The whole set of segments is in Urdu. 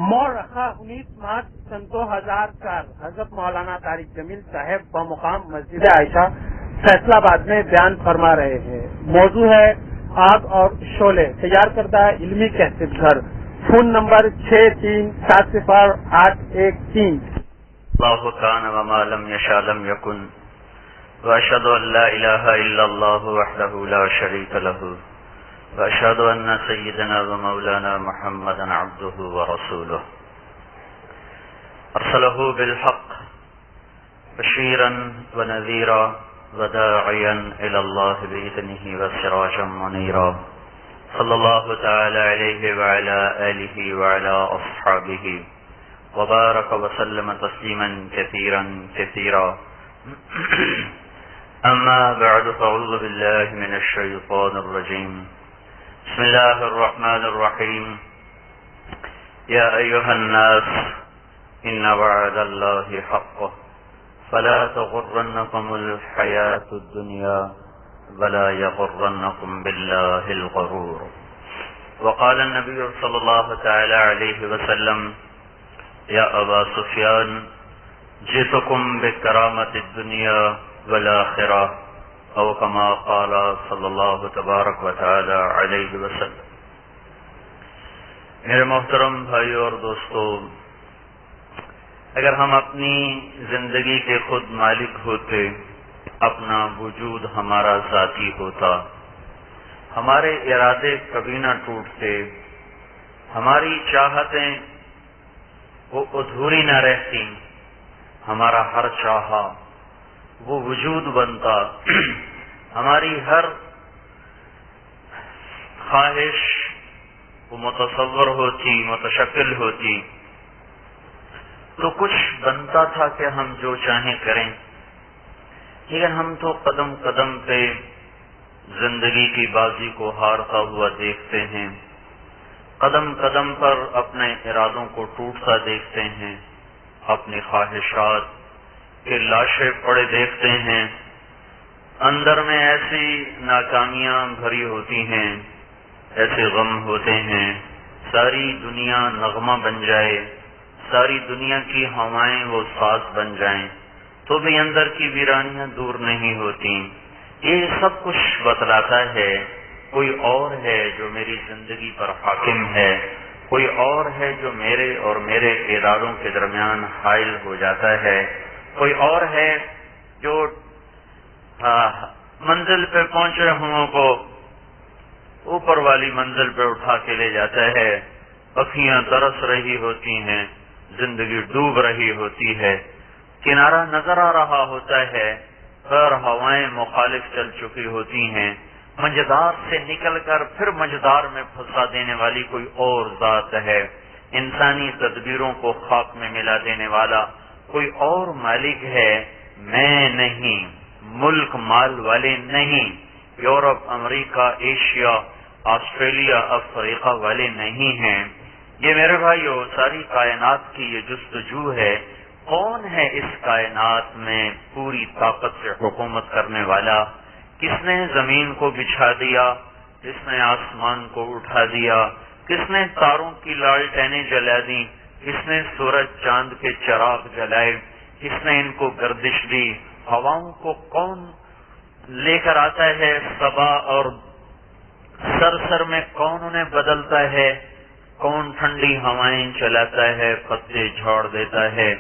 مور رکھا 19 مارچ سن 2004 حضرت مولانا طارق جمیل صاحب بمقام مسجد عائشہ فیصلہ آباد میں بیان فرما رہے ہیں۔ موضوع ہے آگ اور شعلے، تیار کردہ علمی کیسٹ گھر، فون نمبر 63700813۔ اللہ کان وما لم یشاء لم یکن واشهد ان لا الہ الا اللہ وحدہ لا شریک لہ واشهد ان سیدنا ومولانا محمدا عبدہ ورسولہ ارسلہ بالحق بشیرا ونذیرا وداعیا الی اللہ بإذنہ وسراجا منیرا صلی اللہ تعالی علیہ وعلی آلہ وعلی اصحابہ وبارك وسلم تسليما كثيرا كثيرا أما بعد فأعوذ بالله من الشيطان الرجيم بسم الله الرحمن الرحيم يا أيها الناس إن وعد الله حق فلا تغرنكم الحياة الدنيا ولا يغرنكم بالله الغرور وقال النبي صلى الله تعالى عليه وسلم یا ابا سفیان جئتکم بکرامت الدنیا والآخرہ او کما قال صلی اللہ تبارک و تعالی علیہ وسلم۔ میرے محترم بھائیو اور دوستو، اگر ہم اپنی زندگی کے خود مالک ہوتے، اپنا وجود ہمارا ذاتی ہوتا، ہمارے ارادے کبھی نہ ٹوٹتے، ہماری چاہتیں وہ ادھوری نہ رہتی، ہمارا ہر چاہا وہ وجود بنتا، ہماری ہر خواہش وہ متصور ہوتی، متشکل ہوتی، تو کچھ بنتا تھا کہ ہم جو چاہیں کریں۔ لیکن ہم تو قدم قدم پہ زندگی کی بازی کو ہارتا ہوا دیکھتے ہیں، قدم قدم پر اپنے ارادوں کو ٹوٹتا دیکھتے ہیں، اپنی خواہشات کے لاشیں پڑے دیکھتے ہیں، اندر میں ایسی ناکامیاں بھری ہوتی ہیں، ایسے غم ہوتے ہیں، ساری دنیا نغمہ بن جائے، ساری دنیا کی ہوائیں وہ ساز بن جائیں تو بھی اندر کی ویرانیاں دور نہیں ہوتی۔ یہ سب کچھ بتلاتا ہے کوئی اور ہے جو میری زندگی پر حاکم ہے، کوئی اور ہے جو میرے اور میرے ارادوں کے درمیان حائل ہو جاتا ہے، کوئی اور ہے جو منزل پہ پہنچے ہوں کو اوپر والی منزل پہ اٹھا کے لے جاتا ہے۔ اکھیاں ترس رہی ہوتی ہیں، زندگی ڈوب رہی ہوتی ہے، کنارہ نظر آ رہا ہوتا ہے، پر ہوائیں مخالف چل چکی ہوتی ہیں، منجدار سے نکل کر پھر منجدار میں پھنسا دینے والی کوئی اور ذات ہے، انسانی تدبیروں کو خاک میں ملا دینے والا کوئی اور مالک ہے، میں نہیں، ملک مال والے نہیں، یورپ، امریکہ، ایشیا، آسٹریلیا، افریقہ والے نہیں ہیں۔ یہ میرے بھائیو ساری کائنات کی یہ جستجو ہے، کون ہے اس کائنات میں پوری طاقت سے حکومت کرنے والا؟ کس نے زمین کو بچھا دیا؟ کس نے آسمان کو اٹھا دیا؟ کس نے تاروں کی لالٹینیں جلا دی؟ کس نے سورج چاند کے چراغ جلائے؟ کس نے ان کو گردش دی؟ ہواؤں کو کون لے کر آتا ہے صبا اور سر میں کون انہیں بدلتا ہے؟ کون ٹھنڈی ہوائیں چلاتا ہے، پتے جھاڑ دیتا ہے،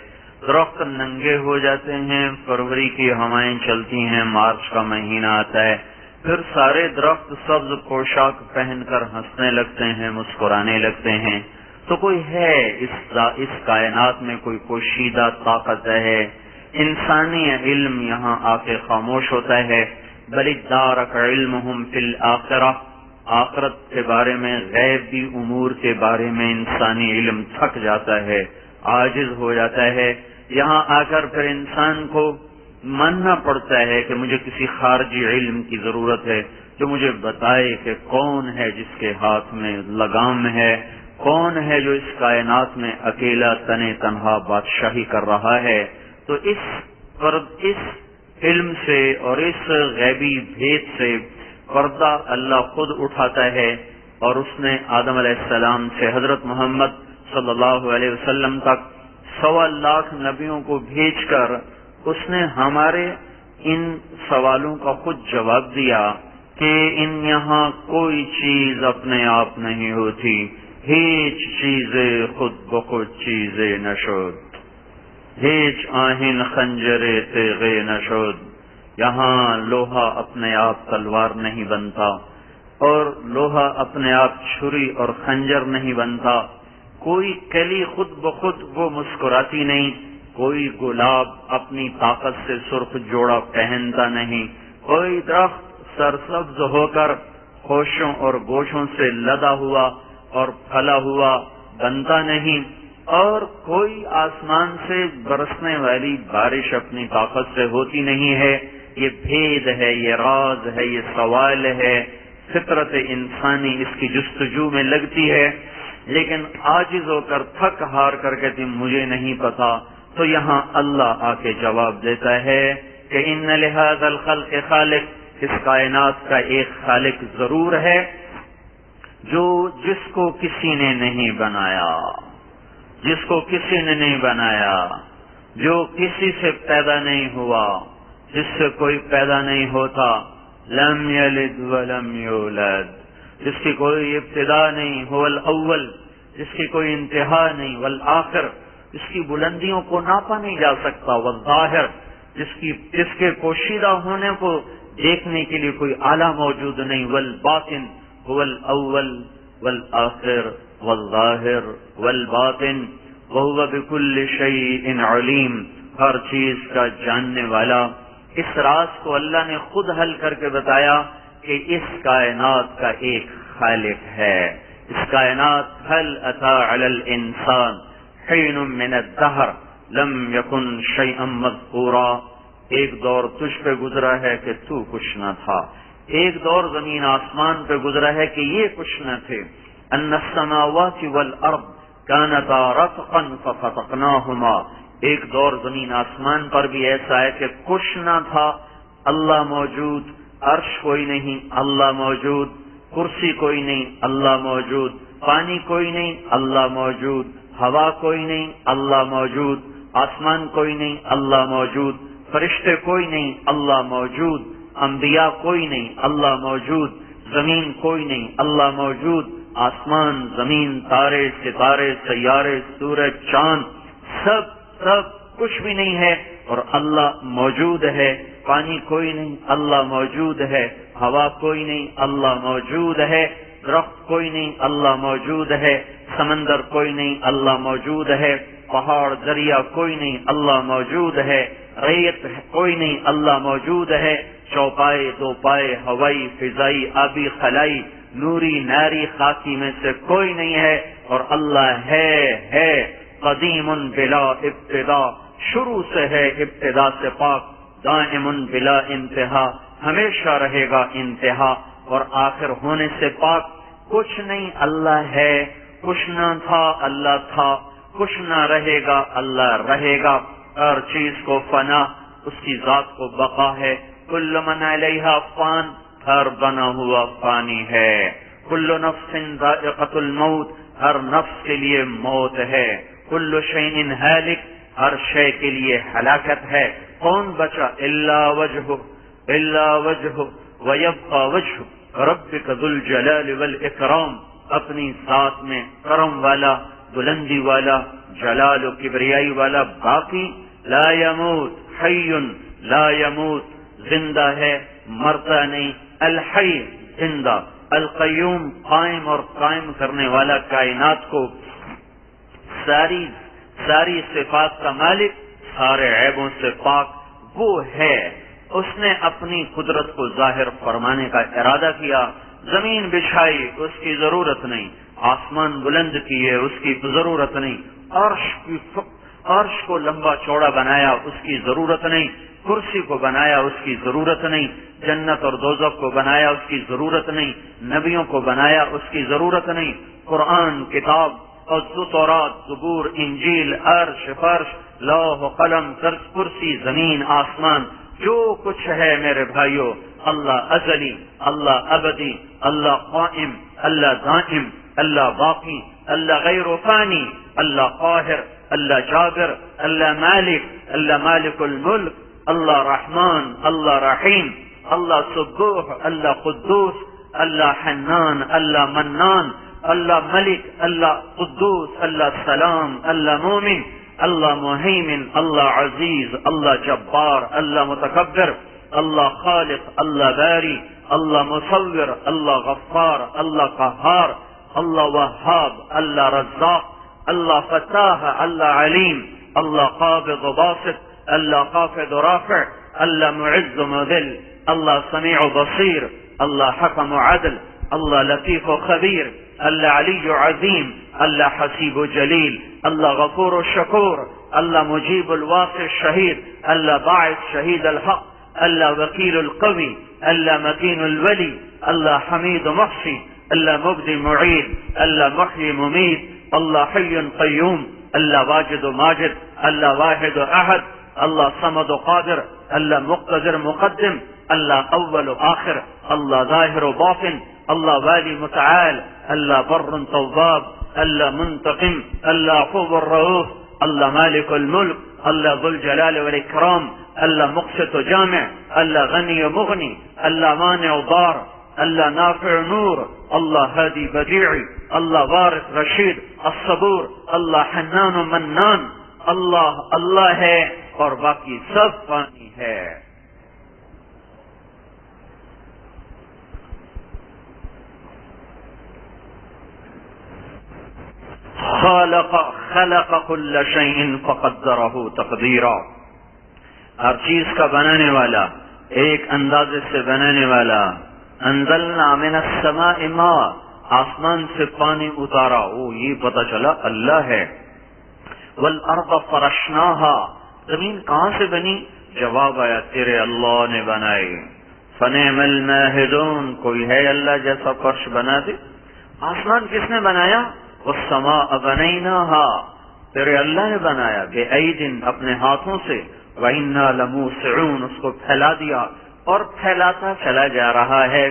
درخت ننگے ہو جاتے ہیں، فروری کی ہوائیں چلتی ہیں، مارچ کا مہینہ آتا ہے، پھر سارے درخت سبز پوشاک پہن کر ہنسنے لگتے ہیں، مسکرانے لگتے ہیں۔ تو کوئی ہے اس کائنات میں کوئی پوشیدہ طاقت ہے۔ انسانی علم یہاں آ کے خاموش ہوتا ہے۔ بل ادارک علمہم فی الآخرہ، آخرت کے بارے میں، غیبی امور کے بارے میں انسانی علم تھک جاتا ہے، عاجز ہو جاتا ہے۔ یہاں آ کر پھر انسان کو ماننا پڑتا ہے کہ مجھے کسی خارجی علم کی ضرورت ہے جو مجھے بتائے کہ کون ہے جس کے ہاتھ میں لگام ہے، کون ہے جو اس کائنات میں اکیلا تنے تنہا بادشاہی کر رہا ہے۔ تو اس علم سے اور اس غیبی بھید سے پردہ اللہ خود اٹھاتا ہے، اور اس نے آدم علیہ السلام سے حضرت محمد صلی اللہ علیہ وسلم تک 1.25 لاکھ نبیوں کو بھیج کر اس نے ہمارے ان سوالوں کا خود جواب دیا کہ ان یہاں کوئی چیز اپنے آپ نہیں ہوتی، ہیچ چیز خود بخود چیز نشد، ہیچ آہن خنجر تیغ نشد، یہاں لوہا اپنے آپ تلوار نہیں بنتا اور لوہا اپنے آپ چھری اور خنجر نہیں بنتا، کوئی کلی خود بخود وہ مسکراتی نہیں، کوئی گلاب اپنی طاقت سے سرخ جوڑا پہنتا نہیں، کوئی درخت سرسبز ہو کر خوشوں اور گوشوں سے لدا ہوا اور پھلا ہوا بنتا نہیں، اور کوئی آسمان سے برسنے والی بارش اپنی طاقت سے ہوتی نہیں ہے۔ یہ بھید ہے، یہ راز ہے، یہ سوال ہے، فطرت انسانی اس کی جستجو میں لگتی ہے، لیکن عاجز ہو کر تھک ہار کر کہتی مجھے نہیں پتا، تو یہاں اللہ آ کے جواب دیتا ہے کہ ان لہذا الخلق خالق، اس کائنات کا ایک خالق ضرور ہے جو جس کو کسی نے نہیں بنایا، جس کو کسی نے نہیں بنایا، جو کسی سے پیدا نہیں ہوا، جس سے کوئی پیدا نہیں ہوتا، لم یلد ولم یولد، جس کی کوئی ابتدا نہیں، هو الاول، جس کی کوئی انتہا نہیں، والآخر، جس کی بلندیوں کو ناپا نہیں جا سکتا، والظاہر، جس کے پوشیدہ ہونے کو دیکھنے کے لیے کوئی آلہ موجود نہیں، والباطن، هو الاول والآخر والظاہر والباطن، وهو بكل شيء علیم، ہر چیز کا جاننے والا۔ اس راز کو اللہ نے خود حل کر کے بتایا کہ اس کائنات کا ایک خالق ہے۔ اس کائنات هل اتى على الانسان حين من الدهر لم يكن شيئا مذكورا، ایک دور تجھ پہ گزرا ہے کہ تو کچھ نہ تھا، ایک دور زمین آسمان پہ گزرا ہے کہ یہ کچھ نہ تھے۔ ان السماوات والارض كانتا رتقا ففتقناهما، ایک دور زمین آسمان پر بھی ایسا ہے کہ کچھ نہ تھا، اللہ موجود، عرش کوئی نہیں، اللہ موجود، کرسی کوئی نہیں، اللہ موجود، پانی کوئی نہیں، اللہ موجود، ہوا کوئی نہیں، اللہ موجود، آسمان کوئی نہیں، اللہ موجود، فرشتے کوئی نہیں، اللہ موجود، انبیاء کوئی نہیں، اللہ موجود، زمین کوئی نہیں، اللہ موجود، آسمان، زمین، تارے، ستارے، سیارے، سورج، چاند، سب کچھ بھی نہیں ہے اور اللہ موجود ہے۔ پانی کوئی نہیں، اللہ موجود ہے، ہوا کوئی نہیں، اللہ موجود ہے، درخت کوئی نہیں، اللہ موجود ہے، سمندر کوئی نہیں، اللہ موجود ہے، پہاڑ دریا کوئی نہیں، اللہ موجود ہے، ریت کوئی نہیں، اللہ موجود ہے، چوپائے دو پائے، ہوائی فضائی آبی خلائی نوری ناری خاکی میں سے کوئی نہیں ہے، اور اللہ ہے قدیم بلا ابتدا، شروع سے ہے، ابتدا سے پاک، دائم بلا انتہا، ہمیشہ رہے گا انتہا، اور آخر ہونے سے پاک، کچھ نہیں اللہ ہے، کچھ نہ تھا اللہ تھا، کچھ نہ رہے گا اللہ رہے گا، ہر چیز کو فنا، اس کی ذات کو بقا ہے، کل من علیہا فان، ہر بنا ہوا فانی ہے، کل نفس ذائقۃ الموت، ہر نفس کے لیے موت ہے، کل شیء ہالک، ہر شے کے لیے ہلاکت ہے، کون بچا الا وجہ ویبقى وجہ ربک ذو الجلال والاکرام، اپنی ذات میں کرم والا، بلندی والا، جلال و کبریائی والا باقی، لا يموت حی لا يموت، زندہ ہے مرتا نہیں، الحی زندہ، القیوم قائم اور قائم کرنے والا، کائنات کو ساری صفات کا مالک، سارے عیبوں سے پاک وہ ہے۔ اس نے اپنی قدرت کو ظاہر فرمانے کا ارادہ کیا، زمین بچھائی، اس کی ضرورت نہیں، آسمان بلند کیے، اس کی ضرورت نہیں، عرش کو لمبا چوڑا بنایا، اس کی ضرورت نہیں، کرسی کو بنایا، اس کی ضرورت نہیں، جنت اور دوزخ کو بنایا، اس کی ضرورت نہیں، نبیوں کو بنایا، اس کی ضرورت نہیں، قرآن کتاب اور تورات، زبور، انجیل، عرش، فرش، لوح و قلم، کرسی، زمین، آسمان، جو کچھ ہے میرے بھائیوں، اللہ ازلی، اللہ ابدی، اللہ قائم، اللہ دائم، اللہ باقی، اللہ غیر فانی، اللہ قاہر، اللہ جابر، اللہ مالک، اللہ مالک الملک، اللہ رحمان، اللہ رحیم، اللہ سبوح، اللہ قدوس، اللہ حنان، اللہ منان، اللہ ملک، اللہ قدوس، اللہ سلام، اللہ مومن، اللہ مہیمن، اللہ عزیز، اللہ جبار، اللہ متکبر، اللہ خالق، اللہ باری، اللہ مصور، اللہ غفار، اللہ قہار، اللہ وہاب، اللہ رزاق، اللہ فتاح، اللہ علیم، اللہ قابض باسط، اللہ خافض رافع، اللہ معز مذل، اللہ سمیع بصیر، اللہ حکم عدل، اللہ لطیف خبیر، اللہ علی عظیم، اللہ حسیب جلیل، اللہ غفور شکور، اللہ مجیب الواقع شہید، اللہ باعث شہید الحق، اللہ وکیل القوی، اللہ متین الولی، اللہ حمید محصی، اللہ مبدی معید، اللہ محیی ممیت، اللہ حی قیوم، اللہ واجد ماجد، اللہ واحد احد، اللہ صمد قادر، اللہ مقتدر مقدم، اللہ اول آخر، اللہ ظاہر و باطن، اللہ والی متعال، اللہ بر تواب، اللہ منتقم، اللہ عفو الرؤوف، اللہ مالک الملک، اللہ ذو الجلال والاکرام، اللہ مقسط و جامع، اللہ غنی و مغنی، اللہ مانع و ضار، اللہ نافع نور، اللہ ہادی بدیعی، اللہ وارث رشید الصبور، اللہ حنان و منان، اللہ اللہ ہے اور باقی سب فانی ہے۔ خلق كل شيء فقدره تقديرا، ہر چیز کا بنانے والا، ایک اندازے سے بنانے والا۔ انزلنا من السماء ماء، آسمان سے پانی اتارا، یہ پتہ چلا اللہ ہے۔ والارض فرشناها، زمین کہاں سے بنی؟ جواب آیا تیرے اللہ نے بنائی۔ فنعم الماہدون، کوئی ہے اللہ جیسا فرش بنا دے؟ آسمان کس نے بنایا؟ والسماء بنیناها، تیرے اللہ نے بنایا، بأید، اپنے ہاتھوں سے، وإنا لموسعون، اس کو پھیلا دیا اور پھیلاتا چلا جا رہا ہے۔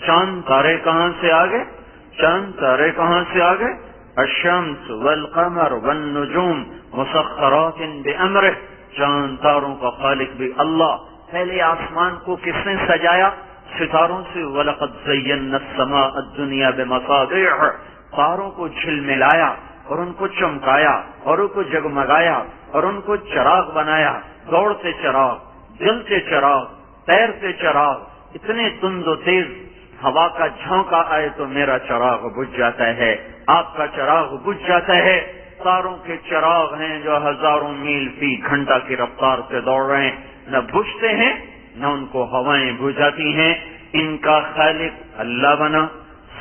چاند تارے کہاں سے آگے؟ چاند تارے کہاں سے آگے؟ الشمس والقمر والنجوم مسخرات بأمرہ، چاند تاروں کا خالق بھی اللہ۔ پہلے آسمان کو کس نے سجایا؟ ستاروں سے۔ وَلَقَدْ زَيَّنَّا السَّمَاءَ الدُّنْيَا بِمَصَابِيحَ، تاروں کو جھلملایا اور ان کو چمکایا اور ان کو جگمگایا اور ان کو چراغ بنایا، دوڑتے چراغ، جلتے چراغ، تیرتے چراغ، اتنے تند و تیز ہوا کا جھونکا آئے تو میرا چراغ بجھ جاتا ہے، آپ کا چراغ بجھ جاتا ہے۔ تاروں کے چراغ ہیں جو ہزاروں میل فی گھنٹہ کی رفتار سے دوڑ رہے ہیں، نہ بجھتے ہیں نہ ان کو ہوائیں بجھاتی ہیں۔ ان کا خالق اللہ بنا،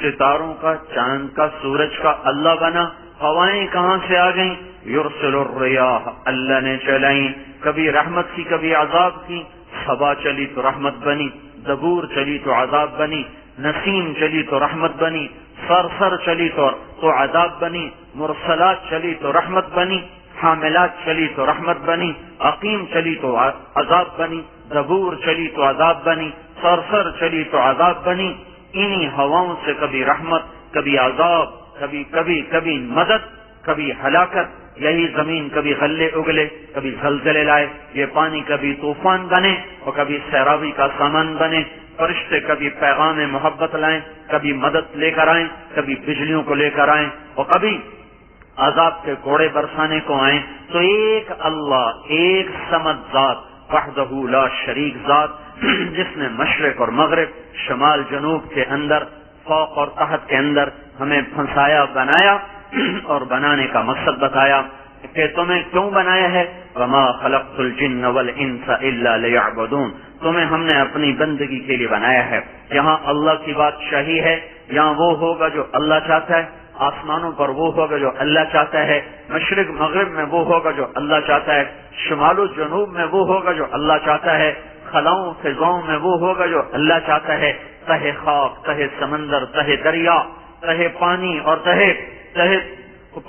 ستاروں کا، چاند کا، سورج کا اللہ بنا۔ ہوائیں کہاں سے آ گئیں؟ یرسل الریاح، اللہ نے چلائیں، کبھی رحمت کی کبھی عذاب کی۔ صبا چلی تو رحمت بنی، زبور چلی تو عذاب بنی، نسیم چلی تو رحمت بنی، سرسر چلی تو عذاب بنی، مرسلات چلی تو رحمت بنی، حاملات چلی تو رحمت بنی، عقیم چلی تو عذاب بنی، زبور چلی تو عذاب بنی، سرسر چلی تو عذاب بنی۔ انہی ہواؤں سے کبھی رحمت، کبھی عذاب، کبھی مدد، کبھی ہلاکت۔ یہی زمین کبھی غلے اگلے، کبھی زلزلے لائے، یہ پانی کبھی طوفان بنے اور کبھی سیرابی کا سامان بنے۔ فرشتے کبھی پیغام محبت لائیں، کبھی مدد لے کر آئیں، کبھی بجلیوں کو لے کر آئیں اور کبھی عذاب کے کوڑے برسانے کو آئیں۔ تو ایک اللہ، ایک صمد ذات، وحدہ لا شریک ذات، جس نے مشرق اور مغرب، شمال جنوب کے اندر، فوق اور تحت کے اندر ہمیں پھنسایا، بنایا اور بنانے کا مقصد بتایا کہ تمہیں کیوں بنایا ہے۔ وما خلقت الجن والانس الا ليعبدون، تمہیں ہم نے اپنی بندگی کے لیے بنایا ہے۔ یہاں اللہ کی بادشاہی ہے، یہاں وہ ہوگا جو اللہ چاہتا ہے، آسمانوں پر وہ ہوگا جو اللہ چاہتا ہے، مشرق مغرب میں وہ ہوگا جو اللہ چاہتا ہے، شمال و جنوب میں وہ ہوگا جو اللہ چاہتا ہے، خلاؤں فضاؤں میں وہ ہوگا جو اللہ چاہتا ہے، تہے خاک، تہے سمندر، تہے دریا، تہے پانی اور تہے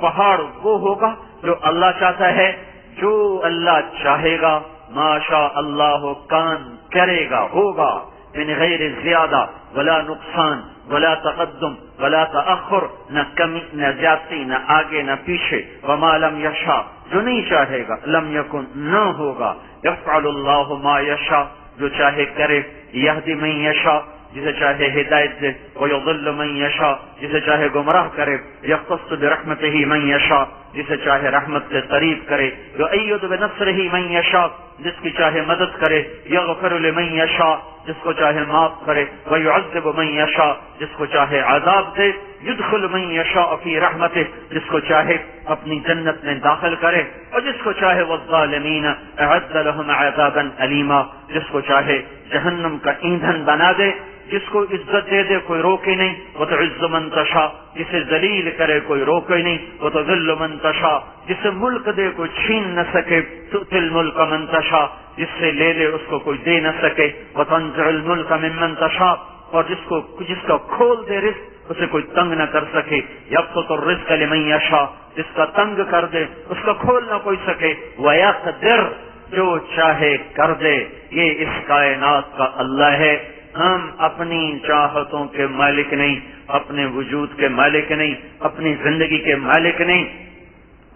پہاڑ وہ ہوگا جو اللہ چاہتا ہے۔ جو اللہ چاہے گا ما شاء اللہ کان، کرے گا، ہوگا، من غیر زیادہ ولا نقصان ولا تقدم ولا تأخر، نہ کمی نہ زیادتی، نہ آگے نہ پیچھے. وما لم یشاء، جو نہیں چاہے گا، لم یکن، نہ ہوگا. یفعل اللہ ما یشاء، جو چاہے کرے. یہدی من یشاء، جسے چاہے ہدایت دے. ویضل من یشاء، جسے چاہے گمراہ کرے. یختص برحمتہ من یشاء، جسے چاہے رحمت سے قریب کرے. یؤید بنصرہ من یشاء، جس کی چاہے مدد کرے. یغفر لمن یشاء، جس کو چاہے معاف کرے. ویعذب من یشاء، جس کو چاہے عذاب دے. یدخل من یشاء فی رحمتہ، جس کو چاہے اپنی جنت میں داخل کرے. اور جس کو چاہے والظالمین اعد لهم عذابا الیما، جس کو چاہے جہنم کا ایندھن بنا دے. جس کو عزت دے دے کوئی روکے نہیں. وتعز من تشاء، جسے ذلیل کرے کوئی روکے نہیں. وتذل من تشاء، جسے ملک دے کوئی چھین نہ سکے. تؤتی الملک من تشاء، جس سے لے لے اس کو کوئی دے نہ سکے. وتنزع الملک ممن تشاء، اور جس کا کھول دے رزق اسے کوئی تنگ نہ کر سکے. یبسط الرزق لمن یشاء، جس کا تنگ کر دے اس کا کھول نہ کوئی سکے. ویقدر، جو چاہے کر دے. یہ اس کائنات کا اللہ ہے. ہم اپنی چاہتوں کے مالک نہیں، اپنے وجود کے مالک نہیں، اپنی زندگی کے مالک نہیں،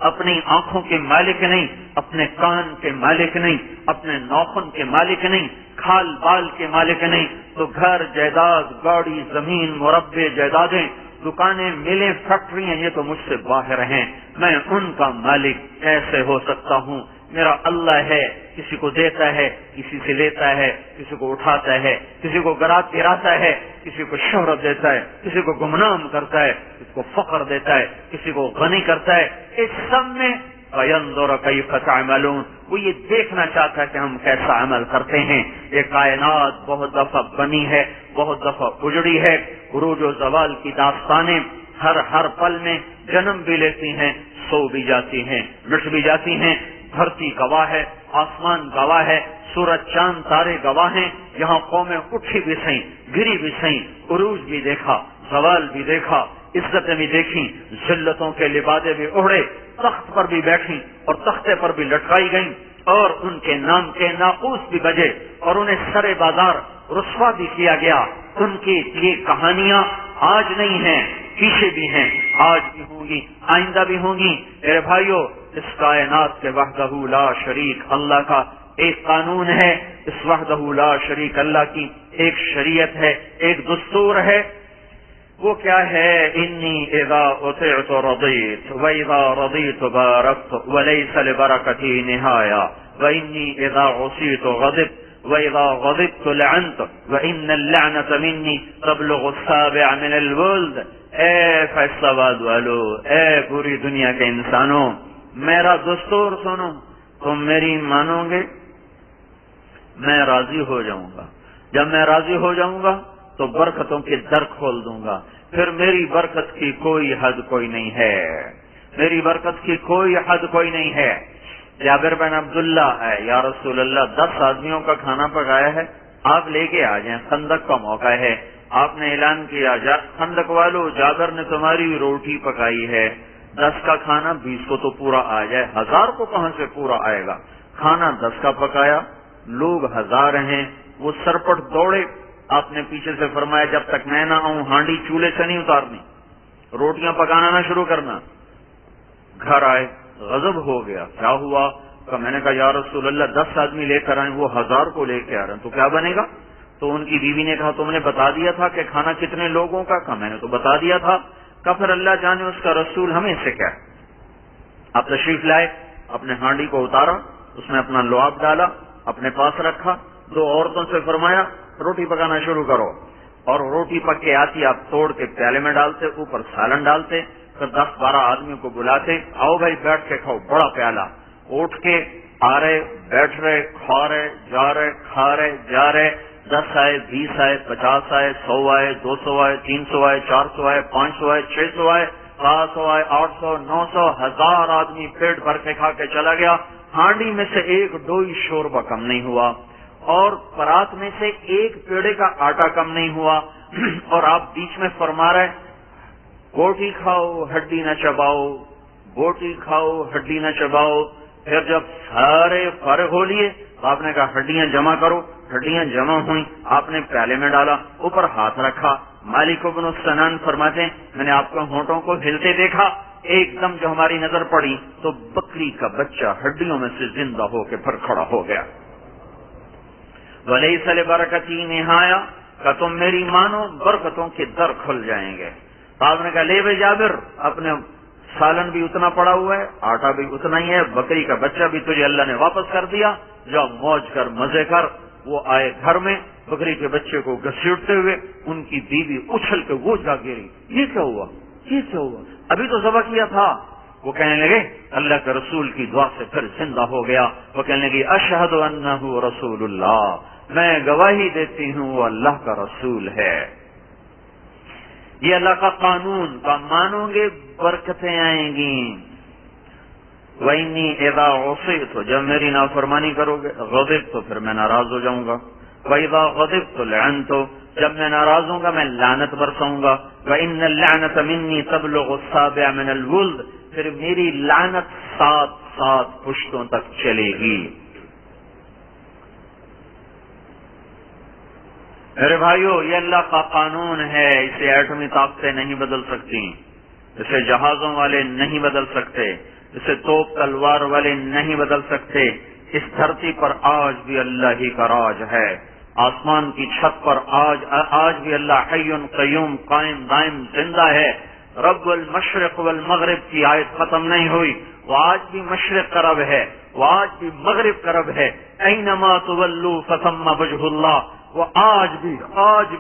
اپنی آنکھوں کے مالک نہیں، اپنے کان کے مالک نہیں، اپنے ناخن کے مالک نہیں، کھال بال کے مالک نہیں. تو گھر، جائیداد، گاڑی، زمین، مربع، جائیدادیں، دکانیں، ملیں، فیکٹریاں، یہ تو مجھ سے باہر ہیں. میں ان کا مالک کیسے ہو سکتا ہوں؟ میرا اللہ ہے. کسی کو دیتا ہے، کسی سے لیتا ہے، کسی کو اٹھاتا ہے، کسی کو گراتا ہے، کسی کو شہرت دیتا ہے، کسی کو گمنام کرتا ہے، کسی کو فقر دیتا ہے، کسی کو غنی کرتا ہے. اس سب میں فَيَنْظُرَ كَيْفَ تَعْمَلُونَ، وہ یہ دیکھنا چاہتا ہے کہ ہم کیسا عمل کرتے ہیں. یہ کائنات بہت دفعہ بنی ہے، بہت دفعہ اجڑی ہے. عروج و زوال کی داستانیں ہر پل میں جنم بھی لیتی ہیں، سو بھی جاتی ہیں، مٹ بھی جاتی ہیں. دھرتی گواہ ہے، آسمان گواہ ہے، سورج چاند تارے گواہ ہیں. یہاں قومیں اٹھی بھی سہیں، گری بھی سہیں، عروج بھی دیکھا، زوال بھی دیکھا، عزتیں بھی دیکھیں، ذلتوں کے لبادے بھی اڑے، تخت پر بھی بیٹھیں اور تختے پر بھی لٹکائی گئیں، اور ان کے نام کے ناقوس بھی بجے اور انہیں سرے بازار رسوا بھی کیا گیا. ان کی یہ کہانیاں آج نہیں ہیں، پیچھے بھی ہیں، آج بھی ہوں گی، آئندہ بھی ہوں گی. میرے بھائیو، اس کائنات کے وحدہ لا شریک اللہ کا ایک قانون ہے. اس وحدہ لا شریک اللہ کی ایک شریعت ہے، ایک دستور ہے. وہ کیا ہے؟ انی اذا اطعت رضیت واذا رضیت بارکت وليس لبرکتی نہایا وانی اذا عصیت غضبت وَإِذَا غَضِبْتُ لَعَنْتُ وَإِنَّ اللَّعْنَةَ مِنِّي تَبْلُغُ السَّابِعَ مِنَ الْوَلْدِ. اے فیصلہ باد والو، اے پوری دنیا کے انسانوں، میرا دستور سنو. تم میری مانو گے، میں راضی ہو جاؤں گا. جب میں راضی ہو جاؤں گا تو برکتوں کے در کھول دوں گا. پھر میری برکت کی کوئی حد کوئی نہیں ہے، میری برکت کی کوئی حد کوئی نہیں ہے. جابر بن عبداللہ ہے، یا رسول اللہ 10 آدمیوں کا کھانا پکایا ہے، آپ لے کے آ جائیں، خندق کا موقع ہے. آپ نے اعلان کیا، خندق والو، جابر نے تمہاری روٹی پکائی ہے، 10 کا کھانا 20 کو تو پورا آ جائے. 1000 کو کہاں سے پورا آئے گا؟ کھانا 10 کا پکایا، لوگ 1000 ہیں. وہ سرپٹ دوڑے. آپ نے پیچھے سے فرمایا جب تک میں نہ آؤں ہانڈی چولہے سے نہیں اتارنی، روٹیاں پکانا نہ شروع کرنا. گھر آئے، غضب ہو گیا. کیا ہوا؟ کہ میں نے کہا یا رسول اللہ 10 آدمی لے کر آئے، وہ 1000 کو لے کے آ رہے ہیں، تو کیا بنے گا؟ تو ان کی بیوی نے کہا تم نے بتا دیا تھا کہ کھانا کتنے لوگوں کا؟ کہا میں نے تو بتا دیا تھا. کہ پھر اللہ جانے اس کا رسول ہمیں سے کیا. آپ تشریف لائے، اپنے ہانڈی کو اتارا، اس میں اپنا لعاب ڈالا، اپنے پاس رکھا. 2 عورتوں سے فرمایا روٹی پکانا شروع کرو. اور روٹی پک کے آتی آپ توڑ کے پیالے میں ڈالتے، اوپر سالن ڈالتے. پھر 10-12 آدمیوں کو بلاتے، آؤ بھائی بیٹھ کے کھاؤ، بڑا پیالہ. اٹھ کے آ رہے، بیٹھ رہے، کھا رہے، جا رہے، کھا رہے، جا رہے. 10 آئے، 20 آئے، 50 آئے، 100 آئے، 200 آئے، 300 آئے، 400 آئے، 500 آئے، 600 آئے، 700 آئے، 800، 900، 1000 آدمی پیٹ بھر کے کھا کے چلا گیا. ہانڈی میں سے ایک ڈوئی شوربہ کم نہیں ہوا، اور پرات میں سے ایک پیڑے کا آٹا کم نہیں ہوا. اور آپ بیچ میں فرما رہے بوٹی کھاؤ ہڈی نہ چباؤ، بوٹی کھاؤ ہڈی نہ چباؤ. پھر جب سارے فارغ ہو لیے تو آپ نے کہا ہڈیاں جمع کرو. ہڈیاں جمع ہوئیں، آپ نے پیالے میں ڈالا، اوپر ہاتھ رکھا، مالک بن سنان فرماتے ہیں میں نے آپ کو ہونٹوں کو ہلتے دیکھا، ایک دم جو ہماری نظر پڑی تو بکری کا بچہ ہڈیوں میں سے زندہ ہو کے پھر کھڑا ہو گیا۔ ولیس لبرکتی نہایا، کہ تم میری مانو برکتوں کے در کھل جائیں گے۔ تو آپ نے کہا لے بھائی جابر، اپنے سالن بھی اتنا پڑا ہوا ہے، آٹا بھی اتنا ہی ہے، بکری کا بچہ بھی تجھے اللہ نے واپس کر دیا، جاؤ موج کر مزے کر۔ وہ آئے گھر میں بکری کے بچے کو گھسیٹتے ہوئے، ان کی بیوی اچھل کے وہ جا گری، یہ کیا ہوا، یہ کیا ہوا، ابھی تو ذبح کیا تھا۔ وہ کہنے لگے اللہ کے رسول کی دعا سے پھر زندہ ہو گیا۔ وہ کہنے لگی اشہد انہ رسول اللہ، میں گواہی دیتی ہوں وہ اللہ کا رسول ہے۔ یہ اللہ کا قانون، کا مانو گے برکتیں آئیں گی۔ وَإِنِّي إِذَا عُصِيتُ، جب میری نافرمانی کرو گے، غضبت تو پھر میں ناراض ہو جاؤں گا۔ وَإِذَا غَضِبْتُ لَعَنْتُ، جب میں ناراض ہوں گا میں لعنت برساؤں گا۔ وَإِنَّ اللَّعْنَةَ مِنِّي تَبْلُغُ السَّابِعَ مِنَ الْوُلْدِ، پھر میری لعنت 7 پشتوں تک چلے گی۔ میرے بھائیو، یہ اللہ کا قانون ہے، اسے ایٹمی طاقتیں نہیں بدل سکتی، اسے جہازوں والے نہیں بدل سکتے، اسے توپ تلوار والے نہیں بدل سکتے۔ اس دھرتی پر آج بھی اللہ ہی کا راج ہے، آسمان کی چھت پر آج بھی اللہ حی قیوم قائم دائم زندہ ہے۔ رب المشرق والمغرب کی آیت ختم نہیں ہوئی، وہ آج بھی مشرق کا رب ہے، وہ آج بھی مغرب کا رب ہے۔ اینما تولوا فثم وجہ اللہ، وہ آج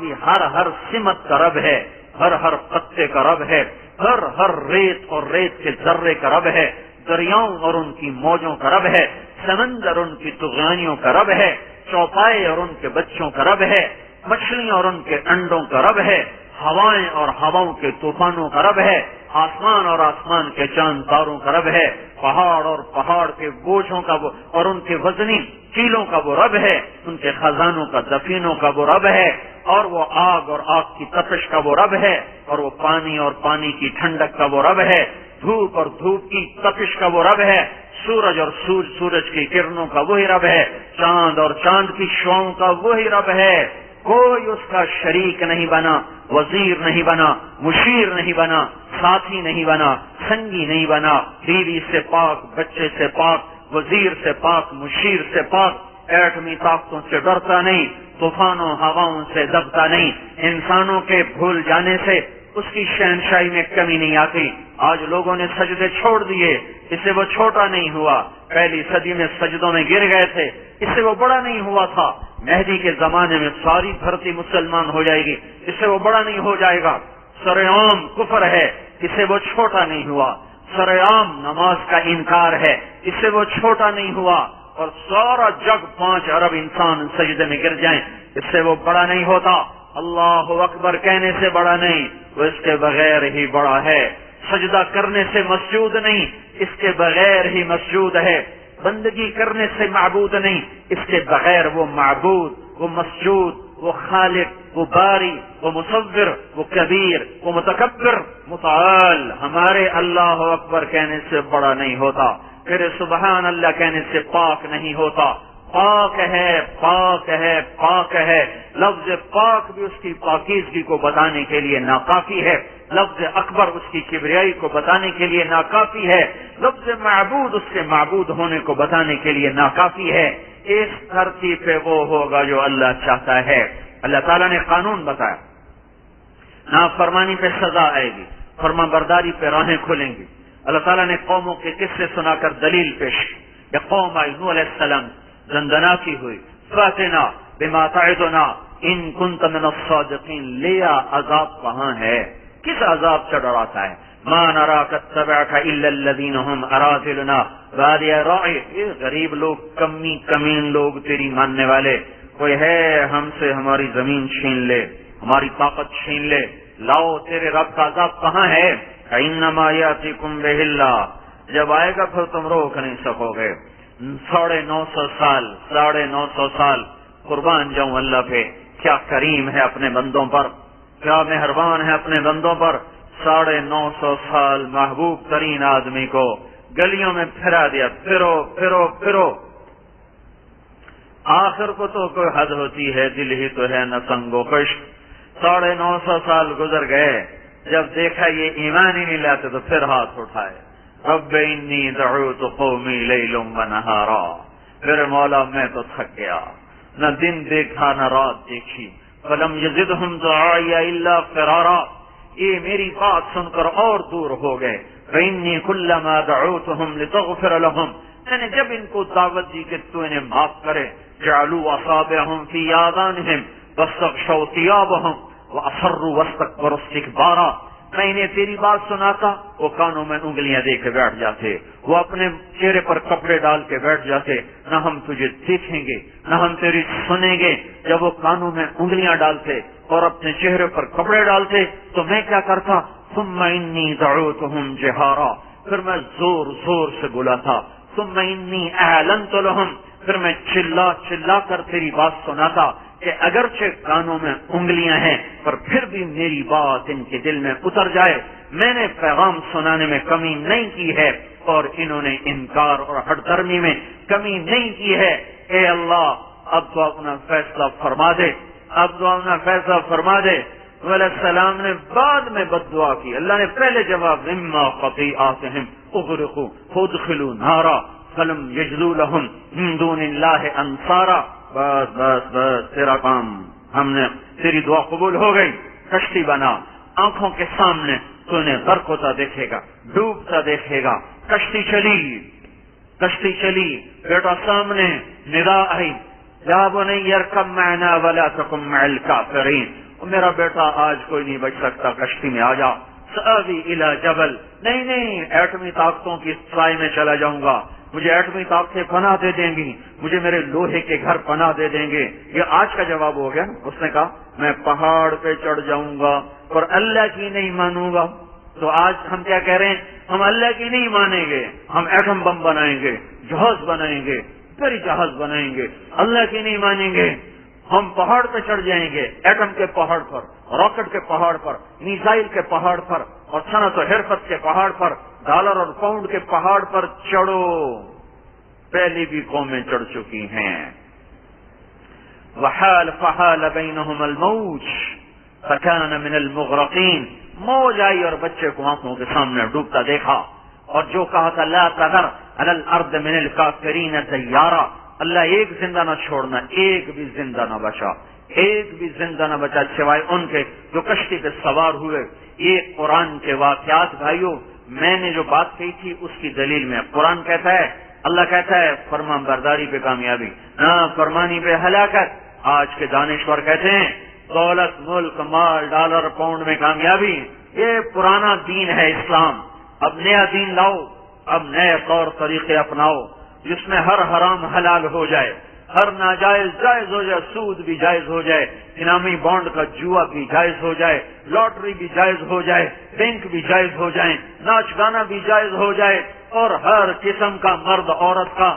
بھی ہر سمت کا رب ہے، ہر پتے کا رب ہے، ہر ریت اور ریت کے ذرے کا رب ہے، دریاؤں اور ان کی موجوں کا رب ہے، سمندر ان کی طغیانیوں کا رب ہے، چوپائے اور ان کے بچوں کا رب ہے، مچھلیاں اور ان کے انڈوں کا رب ہے، ہوائیں اور ہواؤں کے طوفانوں کا رب ہے، آسمان اور آسمان کے چاند تاروں کا رب ہے، پہاڑ اور پہاڑ کے بوجھوں کا وہ اور ان کے وزنی چیلوں کا وہ رب ہے، ان کے خزانوں کا دفینوں کا وہ رب ہے، اور وہ آگ اور آگ کی تپش کا وہ رب ہے، اور وہ پانی اور پانی کی ٹھنڈک کا وہ رب ہے، دھوپ اور دھوپ کی تپش کا وہ رب ہے، سورج اور سورج کی کرنوں کا وہی رب ہے، چاند اور چاند کی شعاؤں کا وہی رب ہے۔ کوئی اس کا شریک نہیں بنا، وزیر نہیں بنا، مشیر نہیں بنا، ساتھی نہیں بنا، سنگی نہیں بنا، بیوی سے پاک، بچے سے پاک، وزیر سے پاک، مشیر سے پاک، ایٹمی طاقتوں سے ڈرتا نہیں، طوفانوں ہواؤں سے دبتا نہیں، انسانوں کے بھول جانے سے اس کی شہنشاہی میں کمی نہیں آتی۔ آج لوگوں نے سجدے چھوڑ دیے، اس سے وہ چھوٹا نہیں ہوا، پہلی صدی میں سجدوں میں گر گئے تھے، اس سے وہ بڑا نہیں ہوا تھا، مہدی کے زمانے میں ساری دھرتی مسلمان ہو جائے گی، اس سے وہ بڑا نہیں ہو جائے گا، سرعام کفر ہے، اس سے وہ چھوٹا نہیں ہوا، سرعام نماز کا انکار ہے، اس سے وہ چھوٹا نہیں ہوا، اور سارا جگ 5 ارب انسان سجدے میں گر جائیں، اس سے وہ بڑا نہیں ہوتا۔ اللہ اکبر کہنے سے بڑا نہیں، وہ اس کے بغیر ہی بڑا ہے، سجدہ کرنے سے مسجود نہیں، اس کے بغیر ہی مسجود ہے، بندگی کرنے سے معبود نہیں، اس کے بغیر وہ معبود، وہ مسجود، وہ خالق، وہ باری، وہ مصور، وہ کبیر، وہ متکبر، متعال ہمارے اللہ اکبر کہنے سے بڑا نہیں ہوتا، پھر سبحان اللہ کہنے سے پاک نہیں ہوتا۔ پاک ہے، پاک ہے، پاک ہے، لفظ پاک بھی اس کی پاکیزگی کو بتانے کے لیے ناکافی ہے، لفظ اکبر اس کی کبریائی کو بتانے کے لیے ناکافی ہے، لفظ معبود اس کے معبود ہونے کو بتانے کے لیے ناکافی ہے۔ اس دھرتی پہ وہ ہوگا جو اللہ چاہتا ہے۔ اللہ تعالیٰ نے قانون بتایا، نافرمانی پہ سزا آئے گی، فرما برداری پہ راہیں کھلیں گی۔ اللہ تعالیٰ نے قوموں کے قصے سنا کر دلیل پیش کی، یہ قوم آئی نوح علیہ السلام زندنا کی ہوئی، فاتنا بما تعدنا ان کنت من الصادقین، لیا عذاب کہاں ہے، کس عذاب سے ڈراتا ہے؟ ما نراک اتبعک الا الذین هم اراذلنا بادی الرأی، یہ غریب لوگ، کمین لوگ تیری ماننے والے، کوئی ہے ہم سے ہماری زمین چھین لے، ہماری طاقت چھین لے، لاؤ تیرے رب کا عذاب کہاں ہے؟ انما یاتیکم بہ اللہ، جب آئے گا پھر تم روک نہیں سکو گے۔ 950 سال قربان جاؤں اللہ پہ، کیا کریم ہے اپنے بندوں پر، کیا مہربان ہے اپنے بندوں پر۔ 950 سال محبوب ترین آدمی کو گلیوں میں پھرا دیا، پھرو پھرو پھرو، آخر کو تو کوئی حد ہوتی ہے، دل ہی تو ہے نہ سنگ و خشک۔ 950 سال گزر گئے، جب دیکھا یہ ایمان ہی نہیں لاتے تو پھر ہاتھ اٹھائے، رب انی دعوت قومی لیلا ونہارا، میرے مولا میں تو تھک گیا، نہ دن دیکھا نہ رات دیکھی، فلم یزدہم دعائی الا فرارا، یہ میری بات سن کر اور دور ہو گئے، فإنی کلما دعوتہم لتغفر لہم، میں نے جب ان کو دعوت دی کہ تو انہیں معاف کرے، جعلوا اصابعہم فی آذانہم واستغشوا ثیابہم واصروا واستکبروا استکبارا، میں انہیں تیری بات سناتا وہ کانوں میں انگلیاں دے کے بیٹھ جاتے، وہ اپنے چہرے پر کپڑے ڈال کے بیٹھ جاتے، نہ ہم تجھے دیکھیں گے نہ ہم تیری سنیں گے۔ جب وہ کانوں میں انگلیاں ڈالتے اور اپنے چہرے پر کپڑے ڈالتے تو میں کیا کرتا، ثم انی دعوتہم جہارا، پھر میں زور زور سے بولا تھا، ثم انی اعلنت لہم، پھر میں چلا چلا کر تیری بات سناتا کہ اگرچہ کانوں میں انگلیاں ہیں پر پھر بھی میری بات ان کے دل میں اتر جائے، میں نے پیغام سنانے میں کمی نہیں کی ہے اور انہوں نے انکار اور ہٹ درمی میں کمی نہیں کی ہے۔ اے اللہ اب تو اپنا فیصلہ فرما دے، اب تو اپنا فیصلہ فرما دے۔ علیہ السلام نے بعد میں بد دعا کی، اللہ نے پہلے جواب مما خطیئاتہم اغرقوا فادخلوا نارا فلم یجدوا لہم من دون اللہ انصارا، بس بس بس تیرا کام، ہم نے تیری دعا قبول ہو گئی، کشتی بنا، آنکھوں کے سامنے تو انہیں غرق ہوتا دیکھے گا، ڈوبتا دیکھے گا، کشتی چلی، بیٹا سامنے ندا آئی، یا بنی ارکب معنا ولا تکن مع الکافرین، میرا بیٹا آج کوئی نہیں بچ سکتا، کشتی میں آ جا، سآوی الی جبل، نہیں ایٹمی طاقتوں کی سائے میں چلا جاؤں گا، مجھے ایٹمی طاقتیں پناہ دے دیں گی، مجھے میرے لوہے کے گھر پناہ دے دیں گے۔ یہ آج کا جواب ہو گیا۔ اس نے کہا میں پہاڑ پہ چڑھ جاؤں گا اور اللہ کی نہیں مانوں گا۔ تو آج ہم کیا کہہ رہے ہیں، ہم اللہ کی نہیں مانیں گے، ہم ایٹم بم بنائیں گے، جہاز بنائیں گے، بڑی جہاز بنائیں گے، اللہ کی نہیں مانیں گے، ہم پہاڑ پہ چڑھ جائیں گے، ایٹم کے پہاڑ پر، راکٹ کے پہاڑ پر، میزائل کے پہاڑ پر، اور صنعت و حرفت کے پہاڑ پر، ڈالر اور پاؤنڈ کے پہاڑ پر چڑھو۔ پہلی بھی قومیں چڑھ چکی ہیں۔ وحال فحال بینہم الموج فکان من المغرقین، موج آئی اور بچے کو آنکھوں کے سامنے ڈوبتا دیکھا، اور جو کہا تھا لا تذر علی الارض من الکافرین دیارا، اللہ ایک زندہ نہ چھوڑنا، ایک بھی زندہ نہ بچا، ایک بھی زندہ نہ بچا سوائے ان کے جو کشتی پہ سوار ہوئے۔ یہ قرآن کے واقعات بھائیوں، میں نے جو بات کہی تھی اس کی دلیل میں قرآن کہتا ہے، اللہ کہتا ہے فرمان برداری پہ کامیابی، فرمانی پہ ہلاکت۔ آج کے دانشور کہتے ہیں دولت، ملک، مال، ڈالر، پاؤنڈ میں کامیابی۔ یہ پرانا دین ہے اسلام، اب نیا دین لاؤ، اب نئے طور طریقے اپناؤ جس میں ہر حرام حلال ہو جائے، ہر ناجائز جائز ہو جائے، سود بھی جائز ہو جائے، انعامی بانڈ کا جوا بھی جائز ہو جائے، لاٹری بھی جائز ہو جائے، بینک بھی جائز ہو جائیں، ناچ گانا بھی جائز ہو جائے، اور ہر قسم کا مرد عورت کا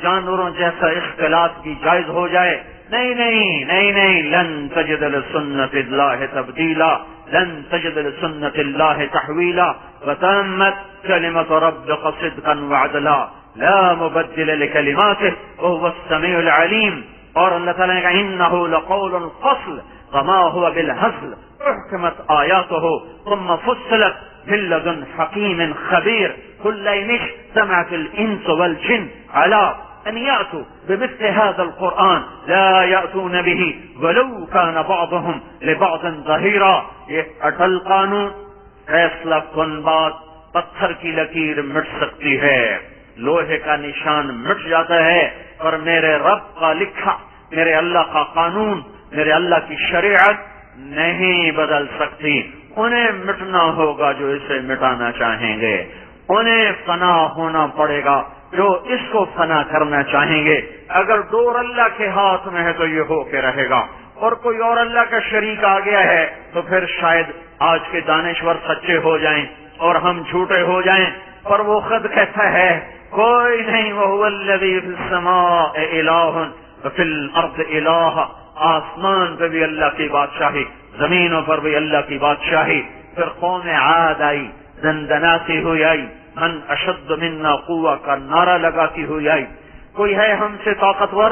جانوروں جیسا اختلاط بھی جائز ہو جائے۔ نہیں، لن تجد لسنت اللہ تبدیلا، لن تجد لسنت اللہ تحویلا، وتمت کلمۃ ربک صدقا وعدلا لا مبدل لکلماتہ وهو السمیع العلیم۔ اور اللہ تعالیٰ نے کہا انہ لقول فصل وما هو بالهزل احکمت آیاتہ ثم فصلت من لدن حکیم خبیر قل لئن اجتمعت الانس والجن على ان یأتوا بمثل هذا القرآن لا یأتون به ولو كان بعضهم لبعض ظہیرا۔ یہ اٹل قانون، فیصلہ کن بات، پتھر کی لکیر مٹ سکتی ہے، لوہے کا نشان مٹ جاتا ہے، اور میرے رب کا لکھا، میرے اللہ کا قانون، میرے اللہ کی شریعت نہیں بدل سکتی۔ انہیں مٹنا ہوگا جو اسے مٹانا چاہیں گے، انہیں فنا ہونا پڑے گا جو اس کو فنا کرنا چاہیں گے۔ اگر ڈور اللہ کے ہاتھ میں ہے تو یہ ہو کے رہے گا، اور کوئی اور اللہ کا شریک آ گیا ہے تو پھر شاید آج کے دانشور سچے ہو جائیں اور ہم جھوٹے ہو جائیں۔ پر وہ خود کہتا ہے کوئی نہیں، وَهُوَ الَّذِي فِي السَّمَاءِ إِلَٰهٌ وَفِي الْأَرْضِ إِلَٰهٌ، آسمان پہ بھی اللہ کی بادشاہی، زمینوں پر بھی اللہ کی بادشاہی۔ پھر قوم عاد آئی، دندناتی ہوئی آئی، من اشد منا قوہ کا نعرہ لگاتی ہوئی آئی، کوئی ہے ہم سے طاقتور؟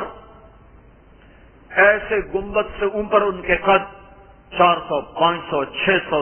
ایسے گنبد سے اوپر ان کے قد 400, 500, 600,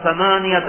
8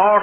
8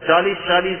40-40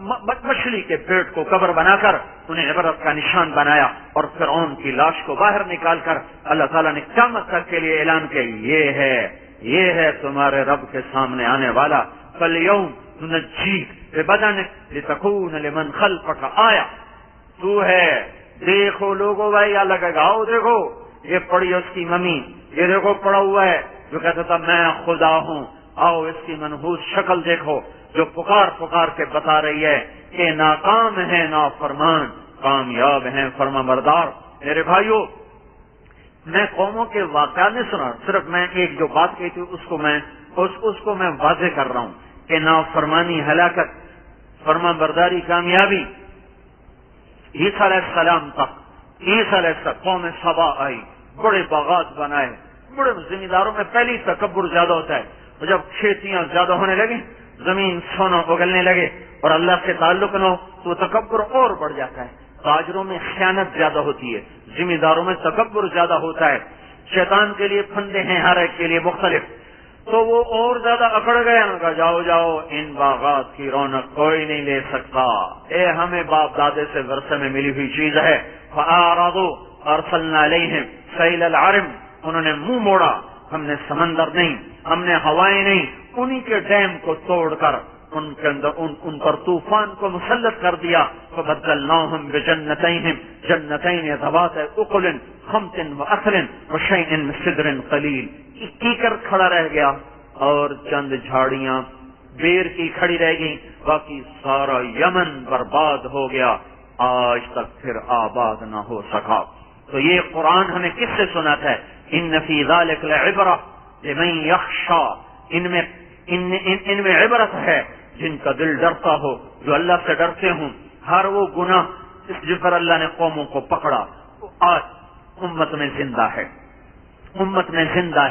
مچھلی کے پیٹ کو قبر بنا کر انہیں عبرت کا نشان بنایا اور فرعون کی لاش کو باہر نکال کر اللہ تعالیٰ نے قیامت تک کے لیے اعلان کیا یہ ہے تمہارے رب کے سامنے آنے والا فَالْيَوْمَ نُنَجِّيكَ بِبَدَنِكَ لِتَكُونَ لِمَنْ خَلْفَكَ آیَةً تو ہے دیکھو لوگوں بھائی یا لگے گا آؤ دیکھو یہ پڑی اس کی ممی یہ دیکھو پڑا ہوا ہے جو کہتا تھا میں خدا ہوں آؤ اس کی منحوس شکل دیکھو جو پکار کے بتا رہی ہے کہ ناکام ہے نافرمان کامیاب ہیں فرما بردار. میرے بھائیوں میں قوموں کے واقعات نہیں سنا صرف میں ایک جو بات کہی تھی اس کو میں واضح کر رہا ہوں کہ نافرمانی ہلاکت فرما برداری کامیابی. عیسیٰ علیہ السلام قوم سبا آئی بڑے باغات بنائے بڑے زمینداروں میں پہلی تکبر زیادہ ہوتا ہے اور جب کھیتیاں زیادہ ہونے لگے زمین سونا اگلنے لگے اور اللہ سے تعلق نہ ہو تو تکبر اور بڑھ جاتا ہے. تاجروں میں خیانت زیادہ ہوتی ہے زمینداروں میں تکبر زیادہ ہوتا ہے. شیطان کے لیے پھندے ہیں ہر ایک کے لیے مختلف تو وہ اور زیادہ اکڑ گئے ان کا جاؤ ان باغات کی رونق کوئی نہیں لے سکتا ہمیں باپ دادے سے ورثے میں ملی ہوئی چیز ہے. فَأَعْرَضُوا أَرْسَلْنَا عَلَيْهِمْ سَيْلَ الْعَرِمِ انہوں نے منہ موڑا ہم نے سمندر نہیں ہم نے ہوائیں نہیں انہی کے ڈیم کو توڑ کر ان کے اندر ان پر طوفان کو مسلط کر دیا. فَبَدَّلْنَاهُمْ بِجَنَّتَيْنِ جَنَّتَيْنِ ذَوَاتِ أُكُلٍ خَمْطٍ وَأَثْلٍ وَشَيْءٍ مِّن سِدْرٍ قَلِيلٍ. کیکر کھڑا رہ گیا اور چند جھاڑیاں بیر کی کھڑی رہ گئی باقی سارا یمن برباد ہو گیا آج تک پھر آباد نہ ہو سکا. تو یہ قرآن ہمیں کس سے سناتا ہے ان فی ذلک لعبرہ لمن یخشی ان میں عبرت ہے جن کا دل ڈرتا ہو جو اللہ سے ڈرتے ہوں. ہر وہ گناہ جس پر اللہ نے قوموں کو پکڑا آج امت میں زندہ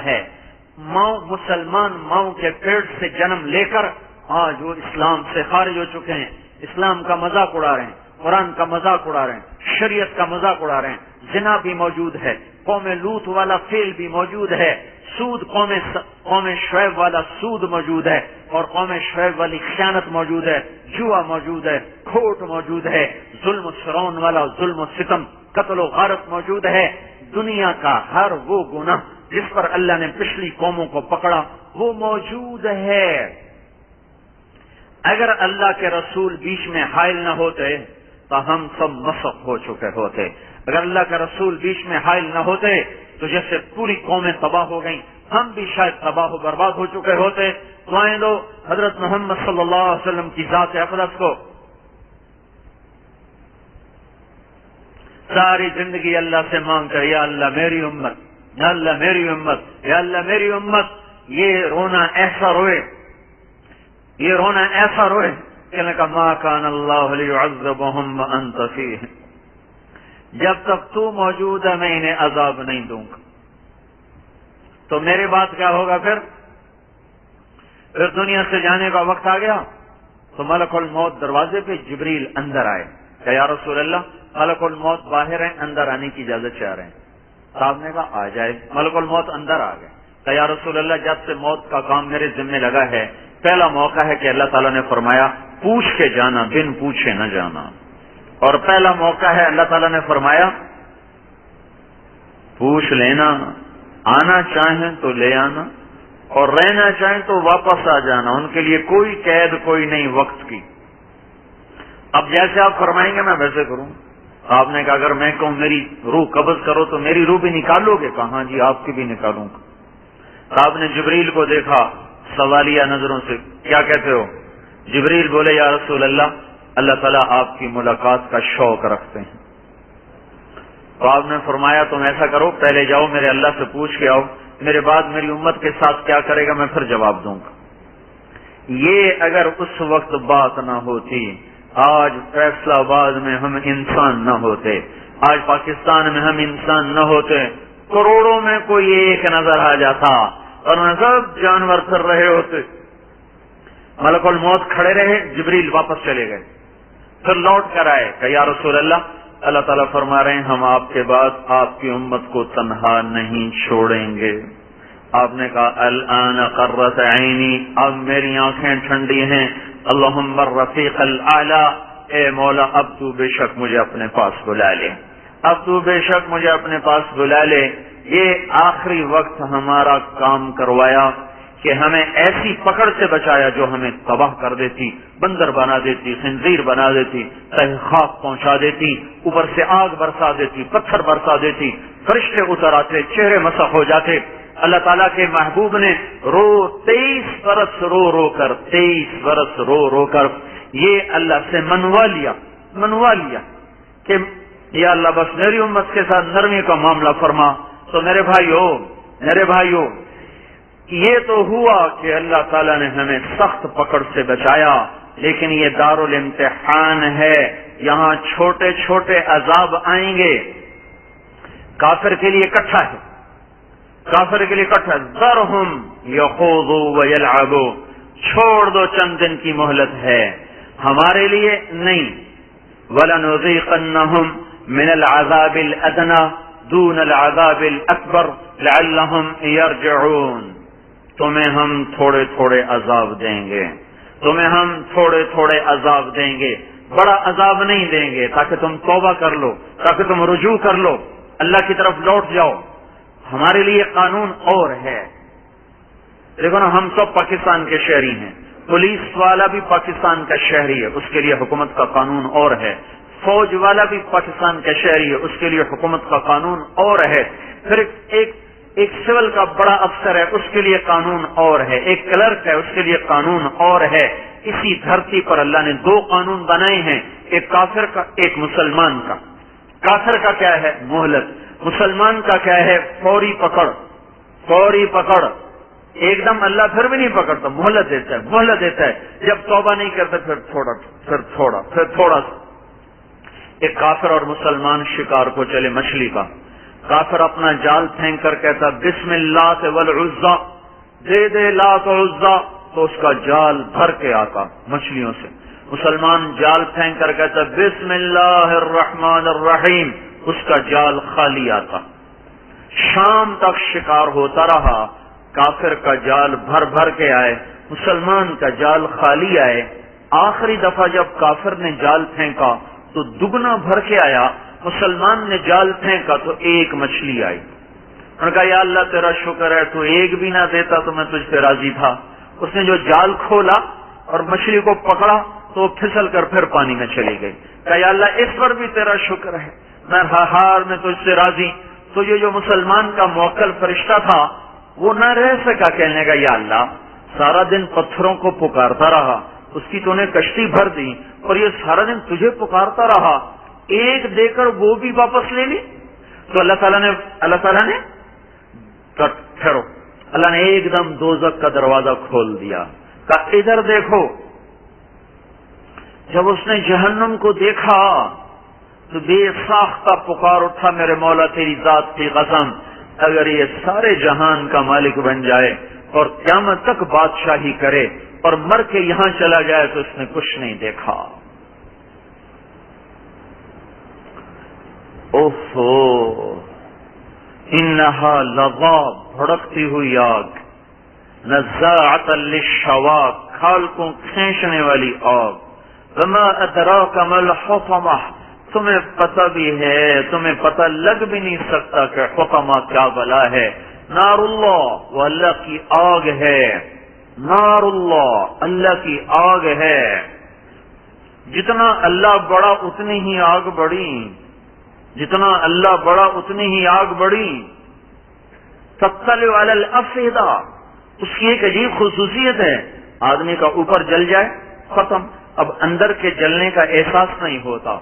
ہے. ماؤں مسلمان ماؤں کے پیٹ سے جنم لے کر آج وہ اسلام سے خارج ہو چکے ہیں. اسلام کا مذاق اڑا رہے ہیں قرآن کا مذاق اڑا رہے ہیں شریعت کا مذاق اڑا رہے ہیں. زنا بھی موجود ہے قوم لوط والا فعل بھی موجود ہے سود قوم شعیب والا سود موجود ہے اور قوم شعیب والی خیانت موجود ہے جوا موجود ہے کھوٹ موجود ہے ظلم و فرعون والا ظلم و ستم قتل و غارت موجود ہے. دنیا کا ہر وہ گناہ جس پر اللہ نے پچھلی قوموں کو پکڑا وہ موجود ہے. اگر اللہ کے رسول بیچ میں حائل نہ ہوتے تو ہم سب مسخ ہو چکے ہوتے. اگر اللہ کے رسول بیچ میں حائل نہ ہوتے تو جیسے پوری قومیں تباہ ہو گئیں ہم بھی شاید تباہ و برباد ہو چکے ہوتے. دعائیں دو حضرت محمد صلی اللہ علیہ وسلم کی ذات اقدس کو ساری زندگی اللہ سے مانگ کر یا اللہ میری امت یا اللہ میری امت یا اللہ میری امت یہ رونا ایسا روئے کہ ما کان اللہ لیعذبہم وانت فیہم جب تک تو موجود ہے میں انہیں عذاب نہیں دوں گا. تو میرے بات کیا ہوگا پھر دنیا سے جانے کا وقت آ گیا تو ملک الموت دروازے پہ جبریل اندر آئے کہ یا رسول اللہ ملک الموت باہر ہیں اندر آنے کی اجازت چاہ رہے ہیں. صاحب نے کہا آ جائے. ملک الموت اندر آ گئے کہ یا رسول اللہ جب سے موت کا کام میرے ذمہ لگا ہے پہلا موقع ہے کہ اللہ تعالیٰ نے فرمایا پوچھ کے جانا بن پوچھے نہ جانا اور پہلا موقع ہے اللہ تعالیٰ نے فرمایا پوچھ لینا آنا چاہیں تو لے آنا اور رہنا چاہیں تو واپس آ جانا ان کے لیے کوئی قید کوئی نہیں وقت کی. اب جیسے آپ فرمائیں گے میں ویسے کروں. آپ نے کہا اگر میں کہوں میری روح قبض کرو تو میری روح بھی نکالو گے؟ کہاں جی آپ کی بھی نکالوں گا. آپ نے جبریل کو دیکھا سوالیہ نظروں سے کیا کہتے ہو؟ جبریل بولے یا رسول اللہ تعالیٰ آپ کی ملاقات کا شوق رکھتے ہیں. تو آپ نے فرمایا تم ایسا کرو پہلے جاؤ میرے اللہ سے پوچھ کے آؤ میرے بعد میری امت کے ساتھ کیا کرے گا میں پھر جواب دوں گا. یہ اگر اس وقت بات نہ ہوتی آج فیصلہ آباد میں ہم انسان نہ ہوتے آج پاکستان میں ہم انسان نہ ہوتے کروڑوں میں کوئی ایک نظر آ جاتا اور سب جانور پھر رہے ہوتے. ملک الموت کھڑے رہے جبریل واپس چلے گئے پھر لوٹ کر آئے کہ یا رسول اللہ تعالیٰ فرما رہے ہیں ہم آپ کے بعد آپ کی امت کو تنہا نہیں چھوڑیں گے آپ نے کہا الآن قرۃ عینی، اب میری آنکھیں ٹھنڈی ہیں. اللہم الرفیق الاعلی، اے مولا اب تو بے شک مجھے اپنے پاس بلا لے، اب تو بے شک مجھے اپنے پاس بلا لے. یہ آخری وقت ہمارا کام کروایا کہ ہمیں ایسی پکڑ سے بچایا جو ہمیں تباہ کر دیتی، بندر بنا دیتی، خنزیر بنا دیتی، خاک پہنچا دیتی، اوپر سے آگ برسا دیتی، پتھر برسا دیتی، فرشتے اتر آتے، چہرے مسخ ہو جاتے. اللہ تعالیٰ کے محبوب نے 23 برس رو رو کر یہ اللہ سے منوا لیا کہ یا اللہ بس میری امت کے ساتھ نرمی کا معاملہ فرما. تو میرے بھائیو یہ تو ہوا کہ اللہ تعالیٰ نے ہمیں سخت پکڑ سے بچایا، لیکن یہ دارالامتحان ہے، یہاں چھوٹے چھوٹے عذاب آئیں گے. کافر کے لیے اکٹھا ہے، ذرہم یخوضوا ویلعبوا، چھوڑ دو چند دن کی مہلت ہے، ہمارے لیے نہیں. وَلَنُذِيقَنَّهُمْ مِنَ الْعَذَابِ الْأَدْنَى دُونَ الْعَذَابِ الْأَكْبَرِ لَعَلَّهُمْ يَرْجِعُونَ. تمہیں ہم تھوڑے تھوڑے عذاب دیں گے، بڑا عذاب نہیں دیں گے، تاکہ تم توبہ کر لو، تاکہ تم رجوع کر لو، اللہ کی طرف لوٹ جاؤ. ہمارے لیے قانون اور ہے. دیکھو نا، ہم سب پاکستان کے شہری ہیں، پولیس والا بھی پاکستان کا شہری ہے، اس کے لیے حکومت کا قانون اور ہے. فوج والا بھی پاکستان کا شہری ہے، اس کے لیے حکومت کا قانون اور ہے. پھر ایک سول کا بڑا افسر ہے، اس کے لیے قانون اور ہے. ایک کلرک ہے، اس کے لیے قانون اور ہے. اسی دھرتی پر اللہ نے 2 قانون بنائے ہیں، ایک کافر کا، ایک مسلمان کا. کافر کا کیا ہے؟ مہلت. مسلمان کا کیا ہے؟ فوری پکڑ. ایک دم اللہ پھر بھی نہیں پکڑتا، مہلت دیتا ہے. جب توبہ نہیں کرتے پھر تھوڑا. ایک کافر اور مسلمان شکار کو چلے مچھلی کا. کافر اپنا جال پھینک کر کہتا بسم اللہ والعزا، دے لات و عزا، تو اس کا جال بھر کے آتا مچھلیوں سے. مسلمان جال پھینک کر کہتا بسم اللہ الرحمن الرحیم، اس کا جال خالی آتا. شام تک شکار ہوتا رہا، کافر کا جال بھر کے آئے، مسلمان کا جال خالی آئے. آخری دفعہ جب کافر نے جال پھینکا تو دگنا بھر کے آیا، مسلمان نے جال پھینکا تو 1 مچھلی آئی. انہوں نے کہا یا اللہ تیرا شکر ہے، تو 1 بھی نہ دیتا تو میں تجھ پہ راضی تھا. اس نے جو جال کھولا اور مچھلی کو پکڑا تو پھسل کر پھر پانی میں چلی گئی. کہا یا اللہ اس پر بھی تیرا شکر ہے، میں ہار میں تجھ سے راضی. تو یہ جو مسلمان کا موکل فرشتہ تھا وہ نہ رہ سکا، کہنے کا یا اللہ سارا دن پتھروں کو پکارتا رہا، اس کی تو نے کشتی بھر دی، اور یہ سارا دن تجھے پکارتا رہا، 1 دے کر وہ بھی واپس لے لی. تو اللہ تعالیٰ نے ٹھہرو، اللہ نے ایک دم دوزخ کا دروازہ کھول دیا. کہا ادھر دیکھو. جب اس نے جہنم کو دیکھا تو بے ساختہ پکار اٹھا میرے مولا تیری ذات کی قسم، اگر یہ سارے جہان کا مالک بن جائے اور قیامت تک بادشاہی کرے اور مر کے یہاں چلا جائے تو اس نے کچھ نہیں دیکھا. اوفو انہا لظا، بھڑکتی ہوئی آگ، نزاعۃ للشوا، کھال کو کھینچنے والی آگ. وما ادراک ما الحطمہ، تمہیں پتہ بھی ہے، تمہیں پتہ لگ بھی نہیں سکتا کہ حطمہ کیا بلا ہے. نار اللہ، وہ اللہ کی آگ ہے. نار اللہ، اللہ کی آگ ہے. جتنا اللہ بڑا اتنی ہی آگ بڑی، جتنا اللہ بڑا اتنی ہی آگ بڑی. تطلع علی الافئدہ، اس کی ایک عجیب خصوصیت ہے، آدمی کا اوپر جل جائے ختم، اب اندر کے جلنے کا احساس نہیں ہوتا.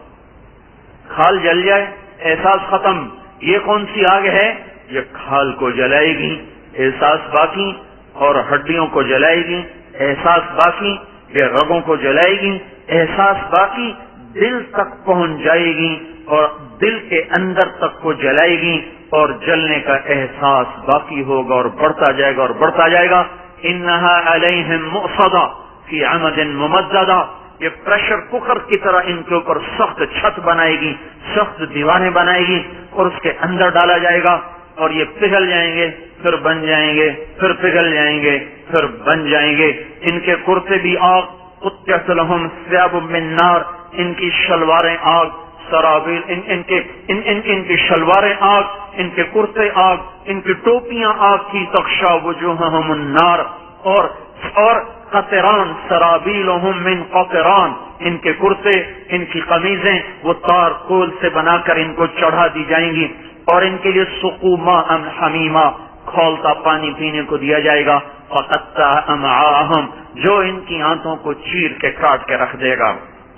کھال جل جائے احساس ختم. یہ کون سی آگ ہے؟ یہ کھال کو جلائے گی، احساس باقی، اور ہڈیوں کو جلائے گی، احساس باقی، یہ رگوں کو جلائے گی، احساس باقی، دل تک پہنچ جائے گی اور دل کے اندر تک کو جلائے گی، اور جلنے کا احساس باقی ہوگا اور بڑھتا جائے گا اور بڑھتا جائے گا. انہا علیہم مؤصدہ فی عمد ممددہ، یہ پریشر کوکر کی طرح ان کے اوپر سخت چھت بنائے گی، سخت دیواریں بنائے گی اور اس کے اندر ڈالا جائے گا. اور یہ پگھل جائیں گے، پھر بن جائیں گے، پھر پگھل جائیں گے، پھر بن جائیں گے۔ ان کے کرتے بھی آگ، قطعت لہم ثیاب من نار، ان کی شلواریں آگ، سرابیل ان کی شلواریں آگ، ان کے کرتے آگ، ان کی ٹوپیاں آگ کی، تغشا وجوہہم النار، اور قطران سرابیلہم من قطران، ان کے کرتے، ان کی قمیضیں وہ تار کول سے بنا کر ان کو چڑھا دی جائیں گی، اور ان کے لیے سقوا ماء حمیما، کھولتا پانی پینے کو دیا جائے گا، فقطع امعاءہم، جو ان کی آنتوں کو چیر کے کاٹ کے رکھ دے گا۔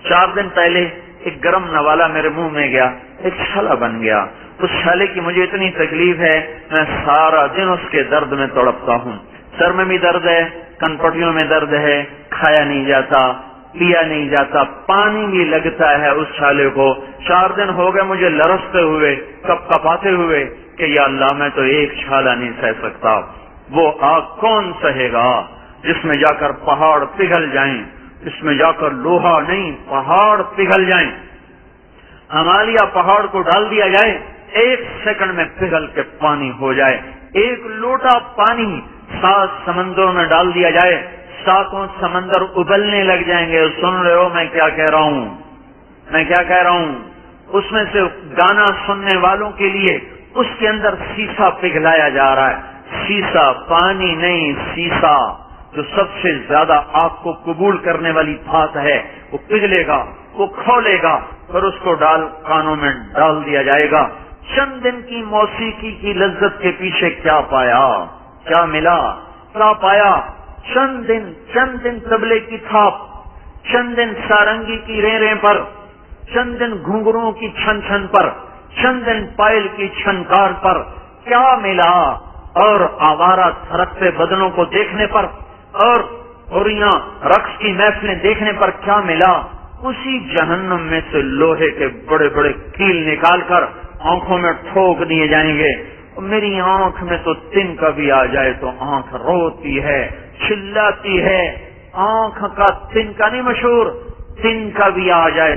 4 دن پہلے ایک گرم نوالا میرے منہ میں گیا، ایک چھالا بن گیا، اس چھالے کی مجھے اتنی تکلیف ہے، میں سارا دن اس کے درد میں تڑپتا ہوں، سر میں بھی درد ہے، کن پٹیوں میں درد ہے، کھایا نہیں جاتا، پیا نہیں جاتا، پانی بھی لگتا ہے اس چھالے کو۔ 4 دن ہو گئے مجھے لرزتے ہوئے، کپ کپاتے ہوئے کہ یا اللہ میں تو ایک چھالا نہیں سہ سکتا۔ وہ آگ کون سہے گا جس میں جا کر پہاڑ پگھل جائیں، اس میں جا کر لوہا نہیں پہاڑ پگھل جائیں، ہمالیہ پہاڑ کو ڈال دیا جائے، 1 سیکنڈ میں پگھل کے پانی ہو جائے، 1 لوٹا پانی 7 سمندروں میں ڈال دیا جائے، 7 سمندر ابلنے لگ جائیں گے۔ سن رہے ہو میں کیا کہہ رہا ہوں؟ میں کیا کہہ رہا ہوں؟ اس میں سے گانا سننے والوں کے لیے اس کے اندر سیسا پگھلایا جا رہا ہے، سیسا، پانی نہیں، سیسا، جو سب سے زیادہ آگ کو قبول کرنے والی بات ہے، وہ پگھلے گا، وہ کھولے گا، پھر اس کو کانوں میں ڈال دیا جائے گا۔ چند دن کی موسیقی کی لذت کے پیچھے کیا پایا، کیا ملا، کیا پایا؟ چند دن طبلے کی تھاپ، چند دن سارنگی کی رے پر، چند دن گھنگروں کی چھن چھن پر، چند دن پائل کی چھنکار پر، کیا ملا؟ اور آوارہ تھرکتے بدنوں کو دیکھنے پر اور ہوریاں رقص کی محفلیں دیکھنے پر کیا ملا؟ اسی جہنم میں سے لوہے کے بڑے بڑے کیل نکال کر آنکھوں میں ٹھوک دیے جائیں گے۔ میری آنکھ میں تو تنکا بھی آ جائے تو آنکھ روتی ہے، چلاتی ہے، آنکھ کا تنکا نہیں مشہور، تنکا بھی آ جائے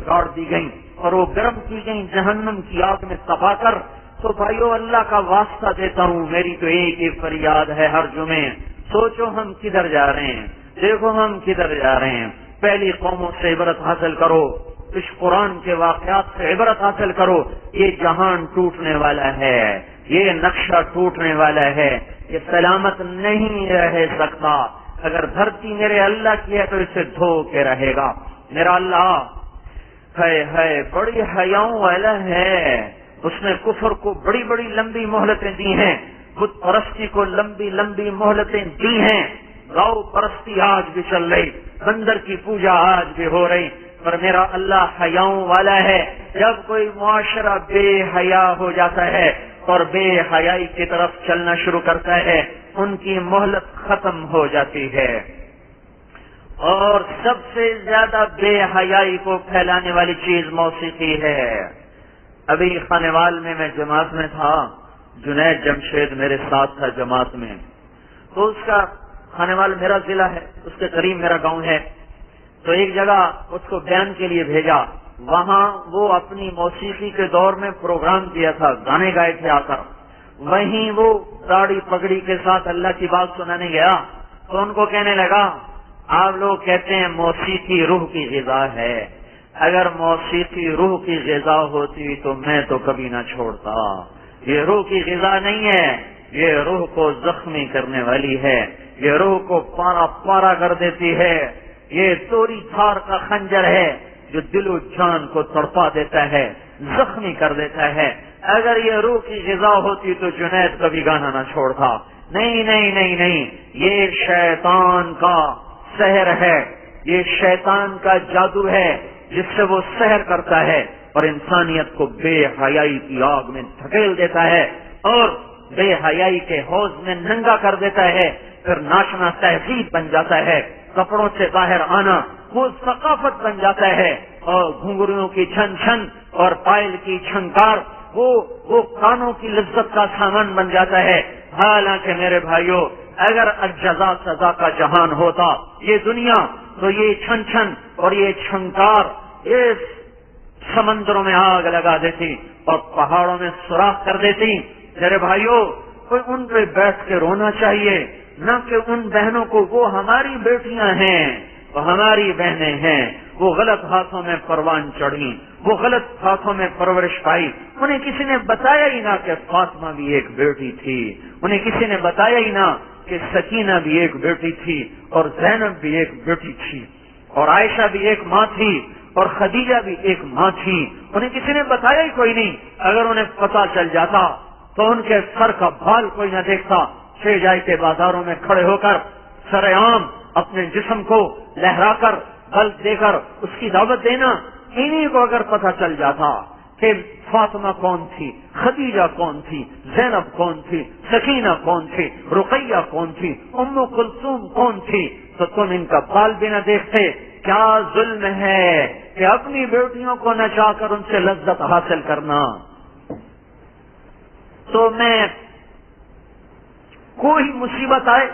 گاڑ دی گئی اور وہ گرم کی گئی جہنم کی آگ میں تپا کر۔ تو بھائیو اللہ کا واسطہ دیتا ہوں، میری تو ایک ہی فریاد ہے ہر جمعے، سوچو ہم کدھر جا رہے ہیں، دیکھو ہم کدھر جا رہے ہیں۔ پہلی قوموں سے عبرت حاصل کرو، اس قرآن کے واقعات سے عبرت حاصل کرو۔ یہ جہان ٹوٹنے والا ہے، یہ نقشہ ٹوٹنے والا ہے، یہ سلامت نہیں رہ سکتا۔ اگر دھرتی میرے اللہ کی ہے تو اسے دھو کے رہے گا۔ میرا اللہ ہے بڑی حیاؤں والا ہے، اس نے کفر کو بڑی بڑی لمبی مہلتیں دی ہیں، بت پرستی کو لمبی لمبی مہلتیں دی ہیں، گاؤ پرستی آج بھی چل رہی، بندر کی پوجا آج بھی ہو رہی، پر میرا اللہ حیاؤں والا ہے۔ جب کوئی معاشرہ بے حیا ہو جاتا ہے اور بے حیائی کی طرف چلنا شروع کرتا ہے، ان کی مہلت ختم ہو جاتی ہے۔ اور سب سے زیادہ بے حیائی کو پھیلانے والی چیز موسیقی ہے۔ ابھی خانوال میں جماعت میں تھا، جنید جمشید میرے ساتھ تھا جماعت میں، تو اس کا خانوال میرا ضلع ہے، اس کے قریب میرا گاؤں ہے، تو ایک جگہ اس کو بیان کے لیے بھیجا، وہاں وہ اپنی موسیقی کے دور میں پروگرام کیا تھا، گانے گائے تھے آ کر، وہیں وہ داڑھی پگڑی کے ساتھ اللہ کی بات سنانے گیا تو ان کو کہنے لگا آپ لوگ کہتے ہیں موسیقی روح کی غذا ہے، اگر موسیقی روح کی غذا ہوتی تو میں تو کبھی نہ چھوڑتا، یہ روح کی غذا نہیں ہے، یہ روح کو زخمی کرنے والی ہے، یہ روح کو پارا پارا کر دیتی ہے، یہ توری تھار کا خنجر ہے جو دل و جان کو تڑپا دیتا ہے، زخمی کر دیتا ہے۔ اگر یہ روح کی غذا ہوتی تو جنید کبھی گانا نہ چھوڑتا۔ نہیں نہیں نہیں نہیں، یہ شیطان کا سحر ہے، یہ شیطان کا جادو ہے جس سے وہ سحر کرتا ہے اور انسانیت کو بے حیائی کی آگ میں دھکیل دیتا ہے اور بے حیائی کے حوض میں ننگا کر دیتا ہے، پھر ناچنا تہذیب بن جاتا ہے، کپڑوں سے باہر آنا وہ ثقافت بن جاتا ہے، اور گھنگریوں کی چھن چھن اور پائل کی چھنکار وہ کانوں کی لذت کا سامان بن جاتا ہے۔ حالانکہ میرے بھائیوں، اگر جزا سزا کا جہان ہوتا یہ دنیا، تو یہ چھن چھن اور یہ چھنکار، یہ سمندروں میں آگ لگا دیتی اور پہاڑوں میں سوراخ کر دیتی۔ میرے بھائیوں، کوئی ان پہ بیٹھ کے رونا چاہیے، نہ کہ ان بہنوں کو، وہ ہماری بیٹیاں ہیں، وہ ہماری بہنیں ہیں، وہ غلط ہاتھوں میں پروان چڑھی، وہ غلط ہاتھوں میں پرورش پائی۔ انہیں کسی نے بتایا ہی نہ کہ فاطمہ بھی ایک بیٹی تھی، انہیں کسی نے بتایا ہی نہ کہ سکینہ بھی ایک بیٹی تھی، اور زینب بھی ایک بیٹی تھی، اور عائشہ بھی ایک ماں تھی، اور خدیجہ بھی ایک ماں تھی۔ انہیں کسی نے بتایا ہی کوئی نہیں۔ اگر انہیں پتہ چل جاتا تو ان کے سر کا بال کوئی نہ دیکھتا، چھ جائے کے بازاروں میں کھڑے ہو کر سر عام اپنے جسم کو لہرا کر بل دے کر اس کی دعوت دینا۔ انہیں کو اگر پتہ چل جاتا کہ فاطمہ کون تھی، خدیجہ کون تھی، زینب کون تھی، سکینہ کون تھی، رقیہ کون تھی، ام کلثوم کون تھی، تو تم ان کا بال بھی نہ دیکھتے۔ کیا ظلم ہے کہ اپنی بیٹیوں کو نچا کر ان سے لذت حاصل کرنا۔ تو میں کوئی مصیبت آئے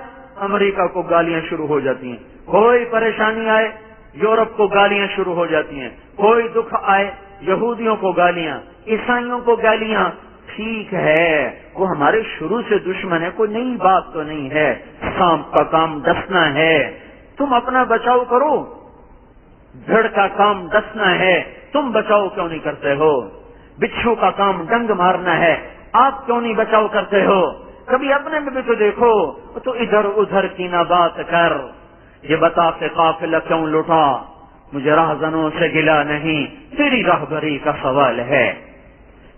امریکہ کو گالیاں شروع ہو جاتی ہیں، کوئی پریشانی آئے یورپ کو گالیاں شروع ہو جاتی ہیں، کوئی دکھ آئے یہودیوں کو گالیاں، عیسائیوں کو گالیاں۔ ٹھیک ہے، وہ ہمارے شروع سے دشمن ہے، کوئی نئی بات تو نہیں ہے، سانپ کا کام ڈسنا ہے، تم اپنا بچاؤ کرو۔ بھیڑ کا کام ڈسنا ہے، تم بچاؤ کیوں نہیں کرتے ہو؟ بچھو کا کام ڈنگ مارنا ہے، آپ کیوں نہیں بچاؤ کرتے ہو؟ کبھی اپنے میں بھی تو دیکھو، تو ادھر ادھر کی نہ بات کر، یہ بتا کہ قافلہ کیوں لوٹا، مجھے راہزنوں سے گلا نہیں، تیری راہبری کا سوال ہے۔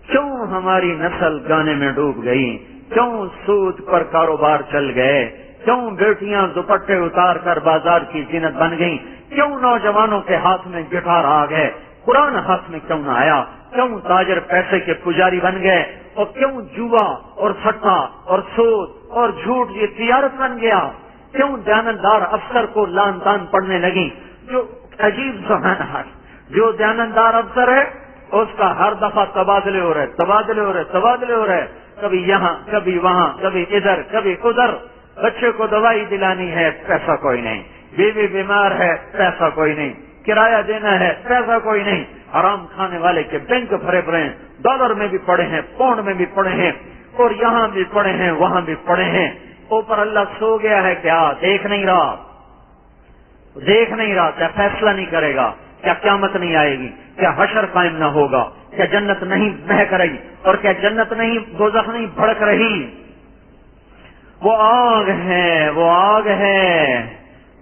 کیوں ہماری نسل گانے میں ڈوب گئی؟ کیوں سود پر کاروبار چل گئے؟ کیوں بیٹیاں دوپٹے اتار کر بازار کی زینت بن گئیں؟ کیوں نوجوانوں کے ہاتھ میں گٹار آ گئے؟ قرآن ہاتھ میں کیوں نہ آیا؟ کیوں تاجر پیسے کے پجاری بن گئے؟ اور کیوں جوا اور سٹا اور سود اور جھوٹ یہ تجارت بن گیا؟ کیوں دیانتدار افسر کو لان تان پڑنے لگی؟ جو عجیب زمانہ ہے، جو دیانتدار افسر ہے اس کا ہر دفعہ تبادلے ہو رہے، کبھی یہاں کبھی وہاں، کبھی ادھر کبھی ادھر۔ بچے کو دوائی دلانی ہے، پیسہ کوئی نہیں، بیوی بیمار ہے، پیسہ کوئی نہیں، کرایہ دینا ہے، پیسہ کوئی نہیں، حرام کھانے والے کے بینک بھرے پڑے ہیں، ڈالر میں بھی پڑے ہیں، پاؤنڈ میں بھی پڑے ہیں، اور یہاں بھی پڑے ہیں، وہاں بھی پڑے ہیں۔ اوپر اللہ سو گیا ہے کیا؟ دیکھ نہیں رہا، کیا فیصلہ نہیں کرے گا؟ کیا قیامت نہیں آئے گی؟ کیا حشر قائم نہ ہوگا؟ کیا جنت نہیں مہک رہی؟ اور کیا جنت نہیں، دوزخ نہیں بھڑک رہی؟ وہ آگ ہے،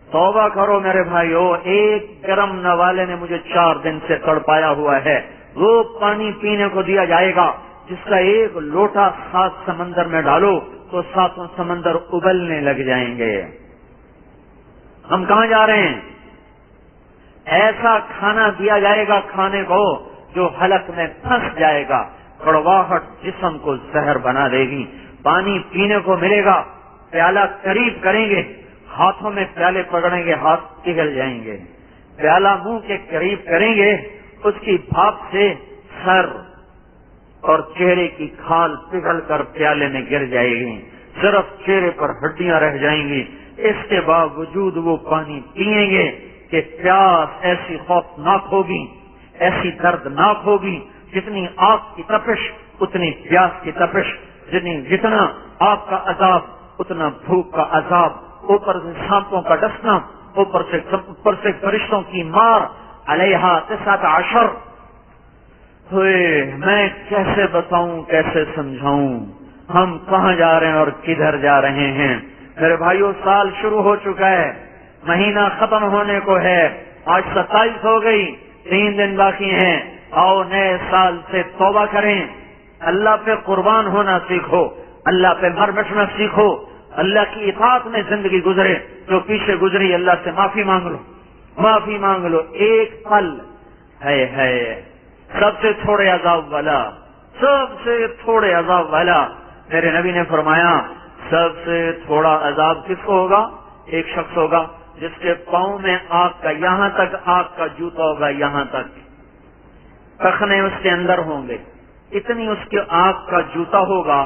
توبہ کرو میرے بھائیو۔ ایک گرم نوالے نے مجھے 4 دن سے تڑپایا ہوا ہے، وہ پانی پینے کو دیا جائے گا جس کا ایک لوٹا 7 سمندر میں ڈالو تو 7 سمندر ابلنے لگ جائیں گے۔ ہم کہاں جا رہے ہیں؟ ایسا کھانا دیا جائے گا کھانے کو جو حلق میں پھنس جائے گا، کڑواہٹ جسم کو زہر بنا دے گی۔ پانی پینے کو ملے گا، پیالہ قریب کریں گے، ہاتھوں میں پیالے پکڑیں گے، ہاتھ پگھل جائیں گے۔ پیالہ منہ کے قریب کریں گے، اس کی بھاپ سے سر اور چہرے کی کھال پگھل کر پیالے میں گر جائے گی، صرف چہرے پر ہڈیاں رہ جائیں گی۔ اس کے باوجود وہ پانی پیئیں گے کہ پیاس ایسی خوفناک ہوگی، ایسی دردناک ہوگی، جتنی آگ کی تپش اتنی پیاس کی تپش، جتنا آگ کا عذاب اتنا بھوک کا عذاب، اوپر سے سانپوں کا ڈسنا، اوپر سے فرشتوں کی مار، علیہا 19 ہوئے۔ میں کیسے بتاؤں، کیسے سمجھاؤں ہم کہاں جا رہے ہیں اور کدھر جا رہے ہیں؟ میرے بھائیوں، سال شروع ہو چکا ہے، مہینہ ختم ہونے کو ہے، آج 27 ہو گئی، 3 دن باقی ہیں۔ آؤ نئے سال سے توبہ کریں، اللہ پہ قربان ہونا سیکھو، اللہ پہ مر مٹنا سیکھو، اللہ کی اطاعت میں زندگی گزرے، جو پیچھے گزری اللہ سے معافی مانگ لو۔ ایک پل ہے سب سے تھوڑے عذاب والا، میرے نبی نے فرمایا سب سے تھوڑا عذاب کس کو ہوگا؟ ایک شخص ہوگا جس کے پاؤں میں آگ کا، یہاں تک آگ کا جوتا ہوگا، یہاں تک ٹخنے اس کے اندر ہوں گے، اتنی اس کے آگ کا جوتا ہوگا،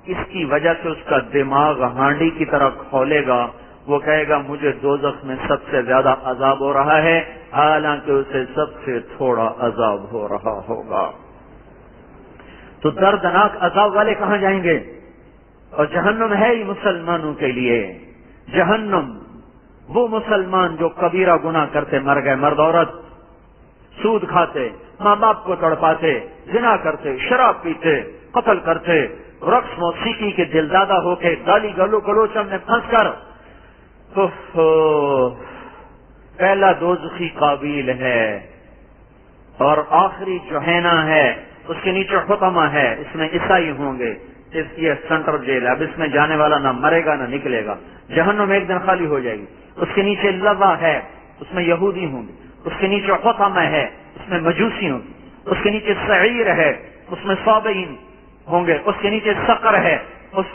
اس کی وجہ سے اس کا دماغ ہانڈی کی طرح کھولے گا وہ کہے گا مجھے دوزخ میں سب سے زیادہ عذاب ہو رہا ہے، حالانکہ اسے سب سے تھوڑا عذاب ہو رہا ہوگا۔ تو دردناک عذاب والے کہاں جائیں گے؟ اور جہنم ہے ہی مسلمانوں کے لیے۔ جہنم وہ مسلمان جو کبیرہ گناہ کرتے مر گئے، مرد عورت، سود کھاتے، ماں باپ کو تڑپاتے، زنا کرتے، شراب پیتے، قتل کرتے، رقص موسیقی کے دلدادہ ہو کے گالی گلوچ میں پھنس کر، پہلا دوزخی قابیل ہے اور آخری جوہینا ہے، اس کے نیچے حطمہ ہے، اس میں عیسائی ہوں گے، یہ سینٹرل جیل ہے، اب اس میں جانے والا نہ مرے گا نہ نکلے گا، جہنم ایک دن خالی ہو جائے گی۔ اس کے نیچے لظہ ہے، اس میں یہودی ہوں گے، اس کے نیچے حطمہ ہے، اس میں مجوسی ہوں گے، اس کے نیچے سعیر ہے، اس میں صابئین ہوں گے، اس کے نیچے سقر ہے، اس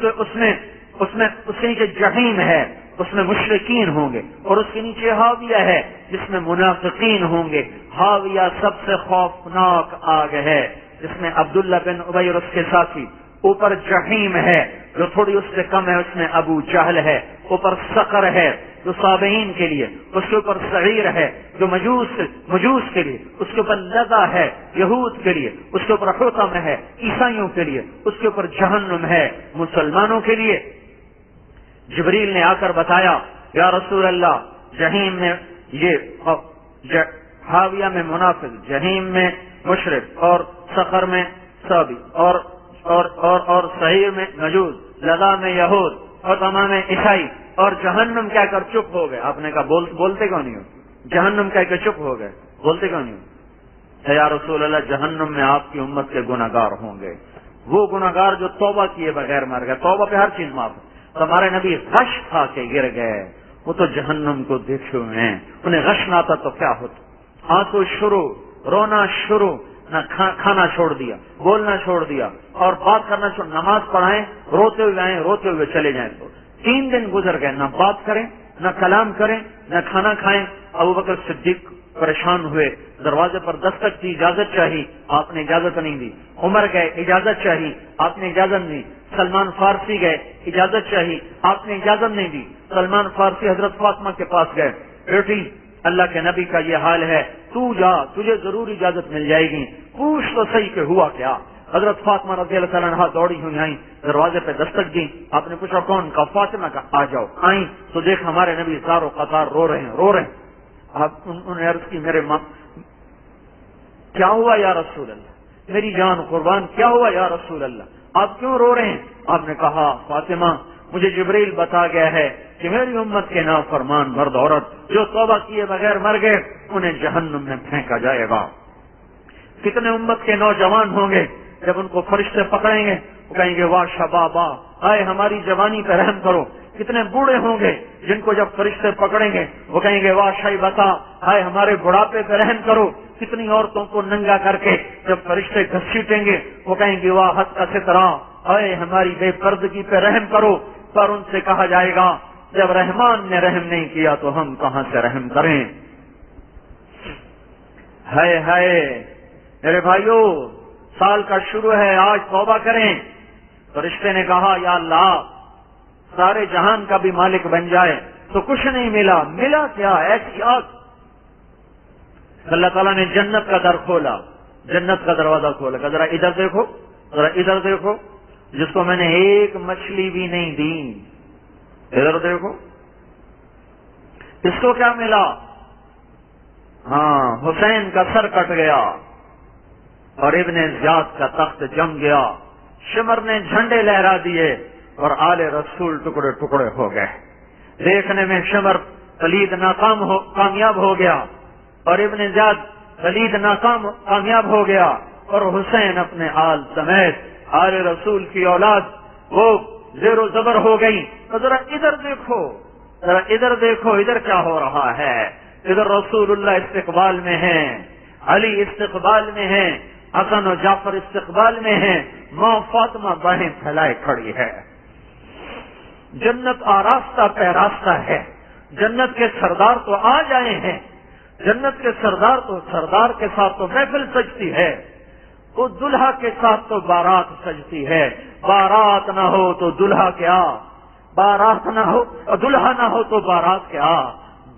کے نیچے جہیم ہے، اس میں مشرکین ہوں گے، اور اس کے نیچے حاویہ ہے جس میں منافقین ہوں گے۔ حاویہ سب سے خوفناک آگ ہے جس میں عبداللہ بن ابی اور اس کے ساتھی، اوپر جہیم ہے جو تھوڑی اس سے کم ہے، اس میں ابو جہل ہے، اوپر سقر ہے جو صابئین کے لیے، اس کے اوپر سعیر ہے جو مجوس کے لیے، اس کے اوپر لظہ ہے یہود کے لیے، اس کے اوپر حطم ہے عیسائیوں کے لیے، اس کے اوپر جہنم ہے مسلمانوں کے لیے۔ جبریل نے آ کر بتایا یا رسول اللہ، جہیم میں یہ حاویہ میں منافق، جہیم میں مشرک، اور سقر میں صابی، اور سعیر میں مجوس، لظہ میں یہود، اور تمام عیسائی، اور جہنم کہہ کر چپ ہو گئے۔ آپ نے کہا بولتے کیوں نہیں ہو؟ جہنم کہہ کر چپ ہو گئے، بولتے کیوں نہیں ہو؟ یا رسول اللہ، جہنم میں آپ کی امت کے گناہگار ہوں گے، وہ گناہگار جو توبہ کیے بغیر مر گئے، توبہ پہ ہر چیز معاف ہے۔ ہمارے نبی غش کھا کے گر گئے، وہ تو جہنم کو دیکھے ہوئے ہیں، انہیں غش نہ آتا تو کیا ہوتا؟ آنسو شروع، رونا شروع، نہ کھانا چھوڑ دیا، بولنا چھوڑ دیا، اور بات کرنا چھوڑ، نماز پڑھائیں روتے ہوئے آئیں، روتے ہوئے چلے جائیں۔ تو 3 دن گزر گئے، نہ بات کریں، نہ کلام کریں، نہ کھانا کھائیں۔ ابوبکر صدیق پریشان ہوئے، دروازے پر دستک کی اجازت چاہی، آپ نے اجازت نہیں دی۔ عمر گئے، اجازت چاہی، آپ نے اجازت نہیں دی۔ سلمان فارسی گئے، اجازت چاہی، آپ نے اجازت نہیں دی۔ سلمان فارسی حضرت فاطمہ کے پاس گئے، بیٹی اللہ کے نبی کا یہ حال ہے، تو جا، تجھے ضرور اجازت مل جائے گی، پوچھ تو صحیح کہ ہوا کیا۔ حضرت فاطمہ رضی اللہ تعالیٰ عنہا دوڑی ہوئی آئیں، دروازے پہ دستک دی، آپ نے پوچھا کون؟ کا فاطمہ کا۔ آ جاؤ۔ آئیں تو دیکھ ہمارے نبی زارو قطار رو رہے ہیں۔ انہوں نے عرض کی میرے ماں، کیا ہوا یا رسول اللہ؟ میری جان قربان، کیا ہوا یا رسول اللہ؟ آپ کیوں رو رہے ہیں؟ آپ نے کہا فاطمہ، مجھے جبریل بتا گیا ہے کہ میری امت کے نافرمان مرد عورت جو توبہ کیے بغیر مر گئے انہیں جہنم میں پھینکا جائے گا۔ کتنے امت کے نوجوان ہوں گے جب ان کو فرشتے پکڑیں گے، وہ کہیں گے واہ شبابا، آئے ہماری جوانی پہ رحم کرو۔ کتنے بوڑھے ہوں گے جن کو جب فرشتے پکڑیں گے وہ کہیں گے واہ شیبتا، آئے ہمارے بڑھاپے پہ رحم کرو۔ کتنی عورتوں کو ننگا کر کے جب فرشتے گھسیٹیں گے وہ کہیں گے واہ حد کا سترا، آئے ہماری بے پردگی پہ رحم کرو۔ پر ان سے کہا جائے گا جب رحمان نے رحم نہیں کیا تو ہم کہاں سے رحم کریں؟ ہائے ہائے میرے بھائیوں، سال کا شروع ہے، آج توبہ کریں۔ فرشتے نے کہا یا اللہ، سارے جہان کا بھی مالک بن جائے تو کچھ نہیں ملا، ملا کیا؟ ایسی آگ۔ اللہ تعالیٰ نے جنت کا در کھولا، جنت کا دروازہ کھولا کہ ذرا ادھر دیکھو، ذرا ادھر دیکھو، جس کو میں نے ایک مچھلی بھی نہیں دی، ادھر دیکھو، اس کو کیا ملا؟ ہاں، حسین کا سر کٹ گیا اور ابن زیاد کا تخت جم گیا، شمر نے جھنڈے لہرا دیے اور آل رسول ٹکڑے ٹکڑے ہو گئے۔ دیکھنے میں شمر پلید کامیاب ہو گیا اور ابن زیاد پلید کامیاب ہو گیا، اور حسین اپنے آل سمیت آل رسول کی اولاد وہ زیر و زبر ہو گئی۔ تو ذرا ادھر دیکھو، ذرا ادھر دیکھو، ادھر کیا ہو رہا ہے؟ ادھر رسول اللہ استقبال میں ہیں، علی استقبال میں ہیں، حسن و جعفر استقبال میں ہیں، ماں فاطمہ باہیں پھیلائے کھڑی ہے۔ جنت آراستہ پیراستہ ہے، جنت کے سردار تو آ جائے ہیں، جنت کے سردار کے ساتھ تو محفل سجتی ہے، وہ دلہا کے ساتھ تو بارات سجتی ہے۔ بارات نہ ہو تو دلہا کیا، بارات نہ ہو اور دلہا نہ ہو تو بارات کیا،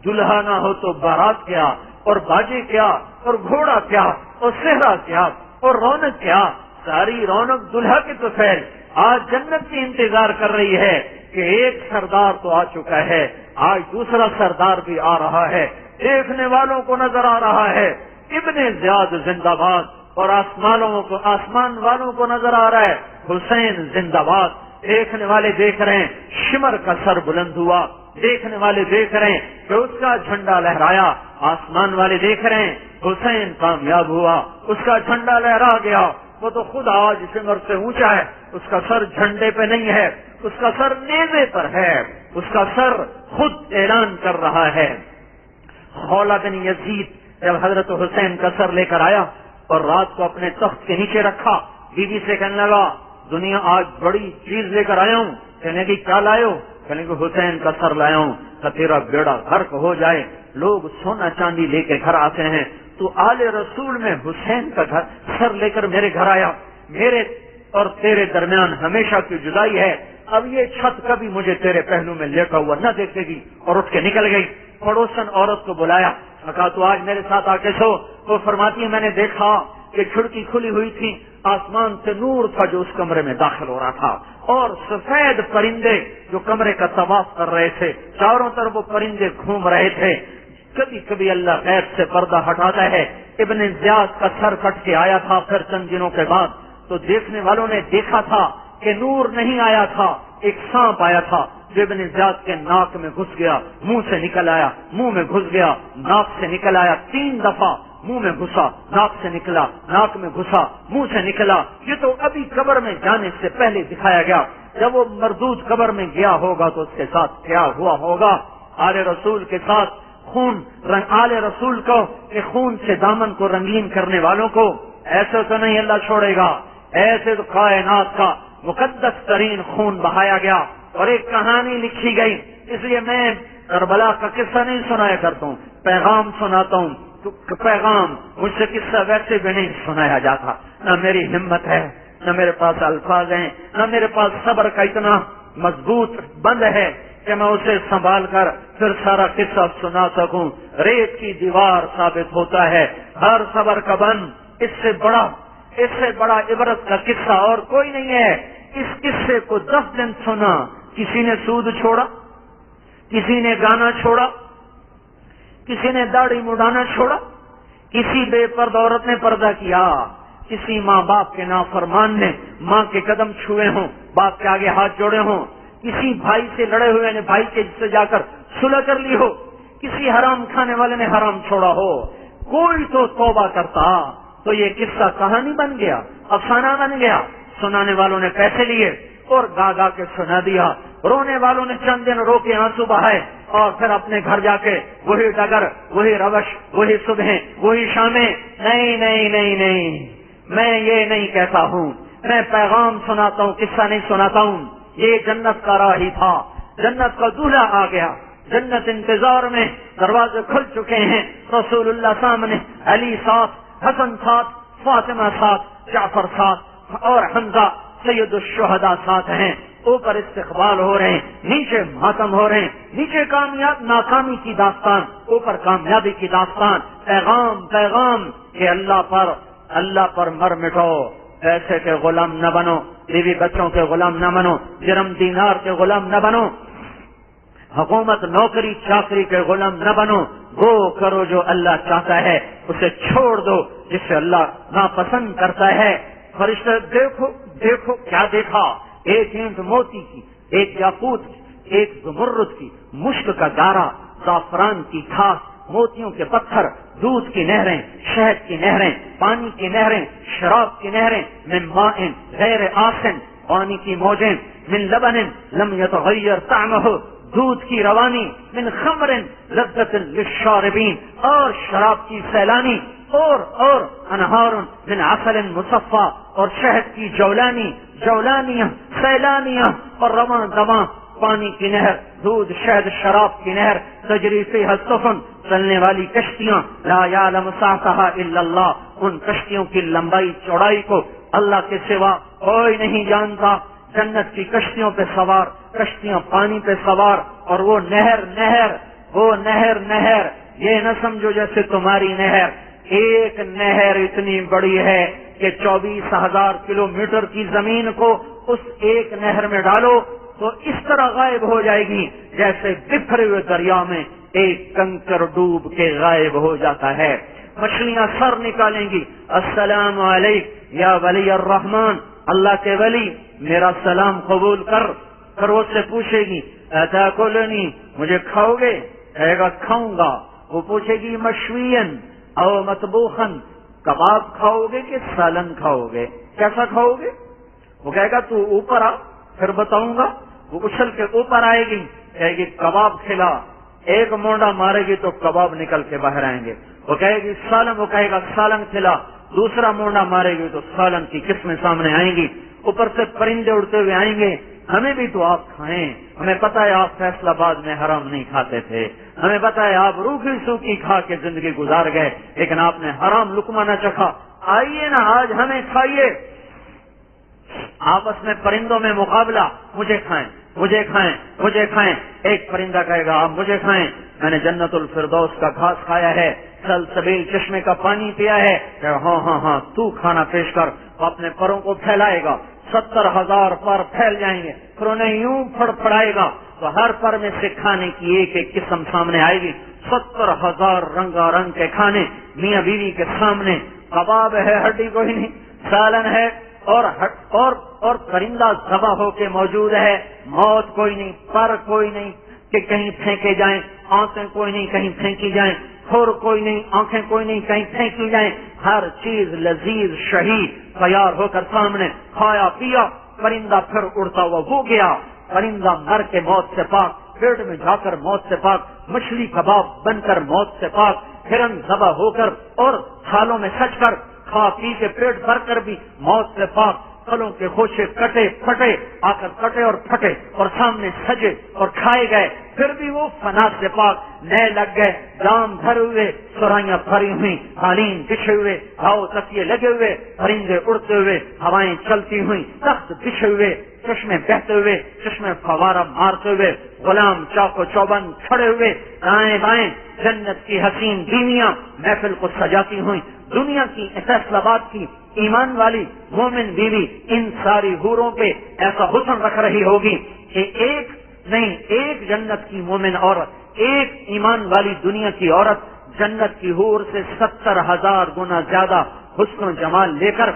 دلہا نہ ہو تو بارات کیا، اور باجے کیا، اور گھوڑا کیا، اور صحرا کیا، اور رونق کیا، ساری رونق دلہا کی تو فیل آج جنت کی انتظار کر رہی ہے کہ ایک سردار تو آ چکا ہے، آج دوسرا سردار بھی آ رہا ہے، دیکھنے والوں کو نظر آ رہا ہے ابن زیاد زندہ باد، اور آسمان والوں کو نظر آ رہا ہے حسین زندہ باد۔ دیکھنے والے دیکھ رہے ہیں شمر کا سر بلند ہوا، دیکھنے والے دیکھ رہے ہیں کہ اس کا جھنڈا لہرایا، آسمان والے دیکھ رہے ہیں حسین کامیاب ہوا، اس کا جھنڈا لہرا گیا، وہ تو خود آج شمر سے اونچا ہے، اس کا سر جھنڈے پہ نہیں ہے، اس کا سر نیزے پر ہے، اس کا سر خود اعلان کر رہا ہے۔ خولہ بن یزید جب حضرت حسین کا سر لے کر آیا اور رات کو اپنے تخت کے نیچے رکھا، بیوی سے کہنے لگا دنیا آج بڑی چیز لے کر آیا ہوں۔ کہنے کی کیا لائے ہو؟ کہنے کہ حسین کا سر لایا ہوں کہ تیرا بیڑا غرق ہو جائے، لوگ سونا چاندی لے کے گھر آتے ہیں، تو آل رسول میں حسین کا سر لے کر میرے گھر آیا، میرے اور تیرے درمیان ہمیشہ کی جدائی ہے، اب یہ چھت کبھی مجھے تیرے پہلو میں لیٹا ہوا نہ دیکھے گی، اور اٹھ کے نکل گئی۔ پڑوسن عورت کو بلایا، کہا تو آج میرے ساتھ آ کے سو۔ وہ فرماتی ہے میں نے دیکھا کہ کھڑکی کھلی ہوئی تھی، آسمان سے نور تھا جو اس کمرے میں داخل ہو رہا تھا، اور سفید پرندے جو کمرے کا طواف کر رہے تھے، چاروں طرف وہ پرندے گھوم رہے تھے۔ کبھی کبھی اللہ غیب سے پردہ ہٹاتا ہے۔ ابن زیاد کا سر کٹ کے آیا تھا، پھر چند دنوں کے بعد تو دیکھنے والوں نے دیکھا تھا کہ نور نہیں آیا تھا، ایک سانپ آیا تھا جو ابن زیاد کے ناک میں گھس گیا، منہ سے نکل آیا، منہ میں گھس گیا، ناک سے نکل آیا، 3 دفعہ منہ میں گھسا، ناک سے نکلا، ناک میں گھسا، منہ سے نکلا۔ یہ تو ابھی قبر میں جانے سے پہلے دکھایا گیا، جب وہ مردود قبر میں گیا ہوگا تو اس کے ساتھ کیا ہوا ہوگا۔ آل رسول کے ساتھ خون، آل رسول کو کہ خون سے دامن کو رنگین کرنے والوں کو ایسے تو نہیں اللہ چھوڑے گا، ایسے تو کائنات کا مقدس ترین خون بہایا گیا اور ایک کہانی لکھی گئی۔ اس لیے میں کربلا کا قصہ نہیں سنایا کرتا ہوں، پیغام سناتا ہوں، پیغام مجھ سے قصہ ویسے بھی نہیں سنایا جاتا، نہ میری ہمت ہے، نہ میرے پاس الفاظ ہیں، نہ میرے پاس صبر کا اتنا مضبوط بند ہے کہ میں اسے سنبھال کر پھر سارا قصہ سنا سکوں۔ ریت کی دیوار ثابت ہوتا ہے ہر صبر کا بند۔ اس سے بڑا عبرت کا قصہ اور کوئی نہیں ہے۔ اس قصے کو 10 دن سنا، کسی نے سود چھوڑا، کسی نے گانا چھوڑا، کسی نے داڑھی مڈانا چھوڑا، کسی بے پردہ عورت نے پردہ کیا، کسی ماں باپ کے نافرمان نے ماں کے قدم چھوئے ہوں، باپ کے آگے ہاتھ جوڑے ہوں، کسی بھائی سے لڑے ہوئے نے بھائی کے سے جا کر صلح کر لی ہو، کسی حرام کھانے والے نے حرام چھوڑا ہو، کوئی تو توبہ کرتا تو یہ قصہ کہانی بن گیا، افسانہ بن گیا۔ سنانے والوں نے پیسے لیے اور گا گا کے سنا دیا، رونے والوں نے چند دن رو کے آنسو بہائے اور پھر اپنے گھر جا کے وہی ڈگر، وہی روش، وہی صبح، وہی شامیں۔ نہیں نہیں نہیں نہیں، میں یہ نہیں کہتا ہوں، میں پیغام سناتا ہوں، قصہ نہیں سناتا ہوں۔ یہ جنت کا راہی تھا، جنت کا دولہا آ گیا، جنت انتظار میں، دروازے کھل چکے ہیں، رسول اللہ سامنے، علی ساتھ، حسن ساتھ، فاطمہ ساتھ، جعفر ساتھ اور حمزہ سید الشہداء ساتھ ہیں۔ اوپر استقبال ہو رہے ہیں، نیچے ماتم ہو رہے ہیں، نیچے ناکامی کی داستان، اوپر کامیابی کی داستان۔ پیغام کہ اللہ پر مر مٹو، پیسے کے غلام نہ بنو، بیوی بچوں کے غلام نہ بنو، درم دینار کے غلام نہ بنو، حکومت نوکری چاکری کے غلام نہ بنو، وہ کرو جو اللہ چاہتا ہے، اسے چھوڑ دو جسے اللہ ناپسند کرتا ہے۔ فرشتے دیکھو کیا دیکھا، ایک اینٹ موتی کی، ایک یاقوت کی، ایک زمرد کی، مشک کا دارا، زعفران کی گھاس، موتیوں کے پتھر، دودھ کی نہریں، شہد کی نہریں، پانی کی نہریں، شراب کی نہریں، من ماء غیر آسن، پانی کی موجیں، من لبن لم يتغیر طعمہ، دودھ کی روانی، من خمر لذت للشاربین، اور شراب کی سیلانی، اور انہار من عسل مصفا، اور شہد کی جولانیاں سیلانیاں، اور رواں دواں پانی کی نہر، دودھ شہد شراب کی نہر، تجری فیہا السفن، چلنے والی کشتیاں، لا یعلم سعتہا الا اللہ، ان کشتیوں کی لمبائی چوڑائی کو اللہ کے سوا کوئی نہیں جانتا۔ جنت کی کشتیوں پہ سوار، کشتیاں پانی پہ سوار، اور وہ نہر یہ نہ سمجھو جیسے تمہاری نہر، ایک نہر اتنی بڑی ہے کہ 24,000 کلومیٹر کی زمین کو اس ایک نہر میں ڈالو تو اس طرح غائب ہو جائے گی جیسے بکھرے ہوئے دریا میں ایک کنکر ڈوب کے غائب ہو جاتا ہے۔ مچھلیاں سر نکالیں گی، السلام علیک یا ولی الرحمن، اللہ کے ولی میرا سلام قبول کر۔ پھر اس سے پوچھے گی اتاکلنی، مجھے کھاؤ گے؟ کہے گا کھاؤں گا۔ وہ پوچھے گی مشوین او مطبوخن، کباب کھاؤ گے کہ سالن کھاؤ گے؟ کیسا کھاؤ گے؟ وہ کہے گا تو اوپر آ، پھر بتاؤں گا۔ وہ اچھل کے اوپر آئے گی، کہے گی کباب کھلا، ایک مونڈا مارے گی تو کباب نکل کے باہر آئیں گے۔ وہ کہے گی سالن، وہ کہے گا سالن کھلا، دوسرا مونڈا مارے گی تو سالن کی قسمیں سامنے آئیں گی۔ اوپر سے پرندے اڑتے ہوئے آئیں گے، ہمیں بھی تو آپ کھائیں، ہمیں پتا ہے آپ فیصلہ آباد میں حرام نہیں کھاتے تھے، ہمیں پتا ہے آپ روکھی سوکھی کھا کے زندگی گزار گئے، لیکن آپ نے حرام لقمہ نہ چکھا، آئیے نا آج ہمیں کھائیے۔ آپس میں پرندوں میں مقابلہ، مجھے کھائیں مجھے کھائیں مجھے کھائیں۔ ایک پرندہ کہے گا آپ مجھے کھائیں، میں نے جنت الفردوس کا گھاس کھایا ہے، سلسبیل چشمے کا پانی پیا ہے۔ ہاں تو کھانا پیش کر۔ وہ اپنے پروں کو پھیلائے گا، 70,000 پر پھیل جائیں گے، پھر انہیں یوں پھڑپھڑائے گا تو ہر پر میں سے کھانے کی ایک ایک قسم سامنے آئے گی۔ 70,000 رنگا رنگ کے کھانے میاں بیوی کے سامنے۔ کباب ہے، ہڈی کوئی نہیں، سالن ہے، اور پرندہ ذبح ہو کے موجود ہے، موت کوئی نہیں، پر کوئی نہیں کہ کہیں پھینکے جائیں، آنکھیں کوئی نہیں کہیں پھینکی جائیں، کھور کوئی نہیں، آنکھیں کوئی نہیں کہیں پھینکی جائیں، ہر چیز لذیذ شہید تیار ہو کر سامنے، کھایا پیا، پرندہ پھر اڑتا ہوا وہ گیا، پرندہ مر کے موت سے پاک، پیٹ میں جا کر موت سے پاک، مچھلی کباب بن کر موت سے پاک، ہرن ذبح ہو کر اور تھالوں میں سج کر کھا پی کے پیٹ بھر کر بھی موت سے پاک، پھلوں کے خوشے کٹے پھٹے آ کر کٹے اور پھٹے اور سامنے سجے اور کھائے گئے، پھر بھی وہ فنا سے پاک، نئے لگ گئے، جام بھرے ہوئے، سرائیاں بھری ہوئی، قالین بچھے ہوئے، گھاؤ تکیے لگے ہوئے، پرندے اڑتے ہوئے، ہوائیں چلتی ہوئی، تخت بچھے ہوئے، چشمے بہتے ہوئے، چشمے فوارہ مارتے ہوئے، غلام چاق و چوبند کھڑے ہوئے، دائیں بائیں جنت کی حسین بیویاں محفل کو سجاتی ہوئی، دنیا کی فیصل آباد کی ایمان والی مومن بیوی ان ساری حوروں پہ ایسا حسن رکھ رہی ہوگی کہ ایک جنت کی مومن عورت، ایک ایمان والی دنیا کی عورت جنت کی حور سے 70,000 گنا زیادہ حسن و جمال لے کر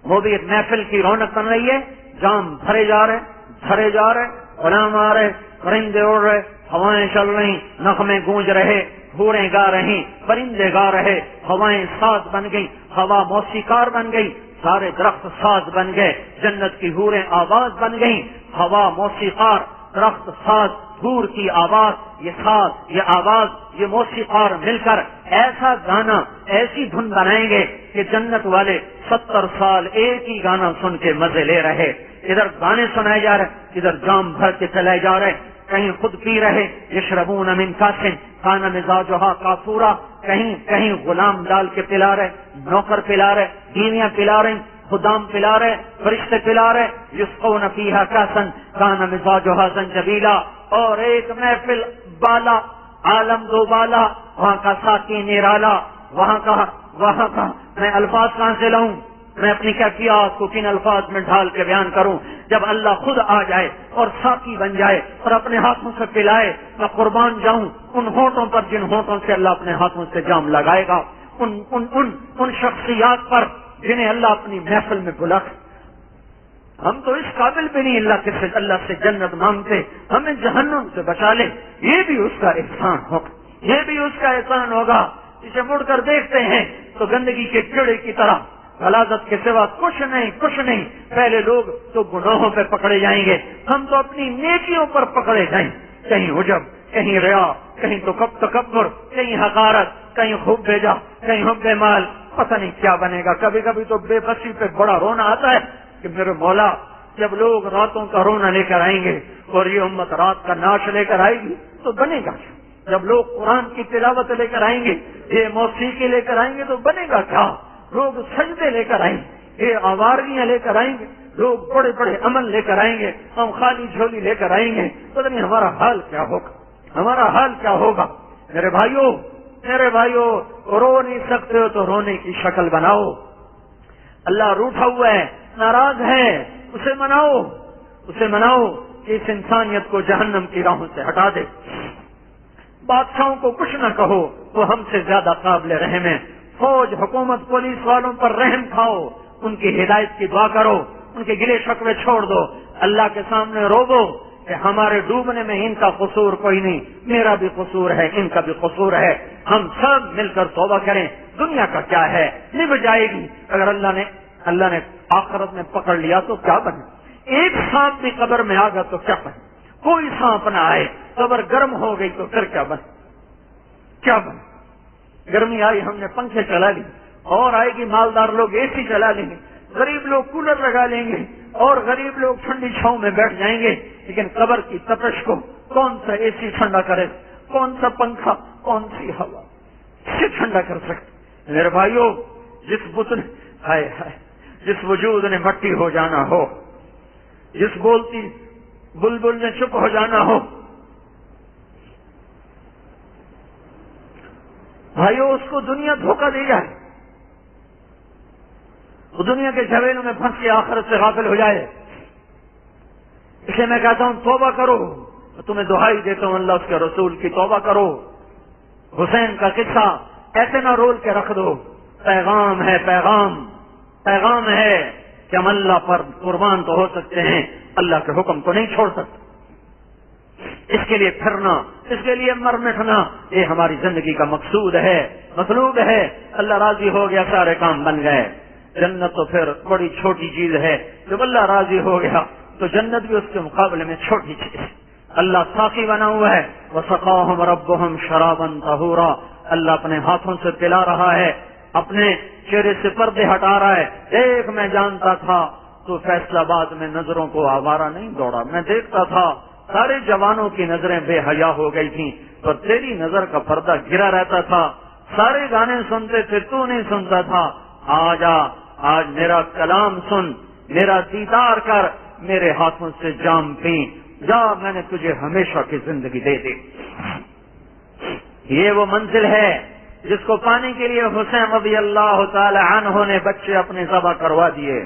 وہ بھی محفل کی رونق بن رہی ہے۔ جام بھرے جا رہے، غلام آ رہے، پرندے اڑ رہے، ہوائیں چل رہی، نغمے گونج رہے، حوریں گا رہی، پرندے گا رہے، ہوائیں ساز بن گئی، ہوا موسیقار بن گئی، سارے درخت ساز بن گئے، جنت کی حوریں آواز بن گئی، ہوا موسیقار، درخت ساز، حور کی آواز، یہ ساز، یہ آواز، یہ موسیقار مل کر ایسا گانا، ایسی دھن بنائیں گے کہ جنت والے 70 سال ایک ہی گانا سن کے مزے لے رہے، ادھر گانے سنائے جا رہے، ادھر جام بھر کے چلائے جا رہے، کہیں خود پی رہے، یشربون من کاسن کان مزاجھا کافورا، کہیں غلام ڈال کے پلا رہے، نوکر پلا رہے، بیویاں پلا رہے، خدام پلا رہے، فرشتے پلا رہے، یسقون فیہا کاسن کان مزاجھا زنجبیلا، اور ایک محفل بالا، عالم دو بالا، وہاں کا ساقی نرالا، وہاں کا میں الفاظ کہاں سے لاؤں، میں اپنی کیفیات کو کن الفاظ میں ڈھال کے بیان کروں، جب اللہ خود آ جائے اور ساقی بن جائے اور اپنے ہاتھوں سے پلائے، میں قربان جاؤں ان ہونٹوں پر جن ہونٹوں سے اللہ اپنے ہاتھوں سے جام لگائے گا، ان شخصیات پر جنہیں اللہ اپنی محفل میں بلا۔ ہم تو اس قابل بھی نہیں اللہ سے جنت مانگتے، ہمیں جہنم سے بچا لے، یہ بھی اس کا احسان ہوگا، یہ بھی اس کا احسان ہوگا۔ اسے مڑ کر دیکھتے ہیں تو گندگی کے کیڑے کی طرح، غلاظت کے سوا کچھ نہیں، پہلے لوگ تو گناہوں پہ پکڑے جائیں گے، ہم تو اپنی نیکیوں پر پکڑے جائیں، کہیں عجب، کہیں ریا، کہیں تو تکبر، کہیں حقارت، کہیں خوب بھیجا، کہیں حب مال، پتہ نہیں کیا بنے گا۔ کبھی کبھی تو بے بسی پہ بڑا رونا آتا ہے کہ میرے مولا، جب لوگ راتوں کا رونا لے کر آئیں گے اور یہ امت رات کا ناش لے کر آئے گی تو بنے گا کیا؟ جب لوگ قرآن کی تلاوت لے کر آئیں گے، یہ موسیقی لے کر آئیں گے تو بنے گا کیا؟ لوگ سجدے لے کر آئیں گے، یہ آوارگیاں لے کر آئیں گے، لوگ بڑے بڑے عمل لے کر آئیں گے، ہم خالی جھولی لے کر آئیں گے، پتہ نہیں ہمارا حال کیا ہوگا، ہمارا حال کیا ہوگا۔ میرے بھائیوں رو نہیں سکتے ہو تو رونے کی شکل بناؤ۔ اللہ روٹھا ہوا ہے، ناراض ہے، اسے مناؤ کہ اس انسانیت کو جہنم کی راہوں سے ہٹا دے۔ بادشاہوں کو کچھ نہ کہو، وہ ہم سے زیادہ قابل رحم ہے۔ فوج، حکومت، پولیس والوں پر رحم کھاؤ، ان کی ہدایت کی دعا کرو، ان کے گلے شکوے چھوڑ دو، اللہ کے سامنے روو کہ ہمارے ڈوبنے میں ان کا قصور کوئی نہیں، میرا بھی قصور ہے، ان کا بھی قصور ہے، ہم سب مل کر توبہ کریں۔ دنیا کا کیا ہے، نبھ جائے گی۔ اگر اللہ نے آخرت میں پکڑ لیا تو کیا بنے؟ ایک سانپ بھی قبر میں آ گیا تو کیا بنے؟ کوئی سانپ نہ آئے، قبر گرم ہو گئی تو پھر کیا بنے؟ گرمی آئی، ہم نے پنکھے چلا لی، اور آئے گی مالدار لوگ اے سی چلا لیں گے، غریب لوگ کولر لگا لیں گے، اور غریب لوگ ٹھنڈی چھاؤں میں بیٹھ جائیں گے۔ لیکن قبر کی تپش کو کون سا اے سی ٹھنڈا کرے، کون سا پنکھا، کون سی ہوا سے ٹھنڈا کر سکتے؟ میرے بھائیوں، جس وجود نے مٹی ہو جانا ہو، جس بولتی بلبل نے چپ ہو جانا ہو، بھائیوں اس کو دنیا دھوکہ دے جائے، وہ دنیا کے جھویلوں میں پھنس کے آخرت سے غافل ہو جائے۔ اسے میں کہتا ہوں توبہ کرو، تمہیں دہائی دیتا ہوں اللہ اس کے رسول کی، توبہ کرو۔ حسین کا قصہ ایسے نہ رول کے رکھ دو، پیغام ہے کہ ہم اللہ پر قربان تو ہو سکتے ہیں، اللہ کے حکم کو نہیں چھوڑ سکتے۔ اس کے لیے پھرنا، اس کے لیے مر مٹنا، یہ ہماری زندگی کا مقصود ہے، مطلوب ہے۔ اللہ راضی ہو گیا، سارے کام بن گئے۔ جنت تو پھر بڑی چھوٹی چیز ہے، جب اللہ راضی ہو گیا تو جنت بھی اس کے مقابلے میں چھوٹی چیز ہے۔ اللہ ساقی بنا ہوا ہے، وَسَقَاهُمْ رَبُّهُمْ شَرَابًا طَهُورًا، اللہ اپنے ہاتھوں سے پلا رہا ہے، اپنے چہرے سے پردے ہٹا رہا ہے۔ ایک میں جانتا تھا تو فیصلہ آباد میں نظروں کو آوارہ نہیں دوڑا، میں دیکھتا تھا سارے جوانوں کی نظریں بے حیا ہو گئی تھیں، پر تیری نظر کا پردہ گرا رہتا تھا، سارے گانے سنتے تھے، تو نہیں سنتا تھا۔ آج میرا کلام سن، میرا دیدار کر، میرے ہاتھوں سے جام پی، جا، میں نے تجھے ہمیشہ کی زندگی دے دی۔ یہ وہ منزل ہے جس کو پانے کے لیے حسین رضی اللہ تعالی عنہ نے بچے اپنے ذبح کروا دیے۔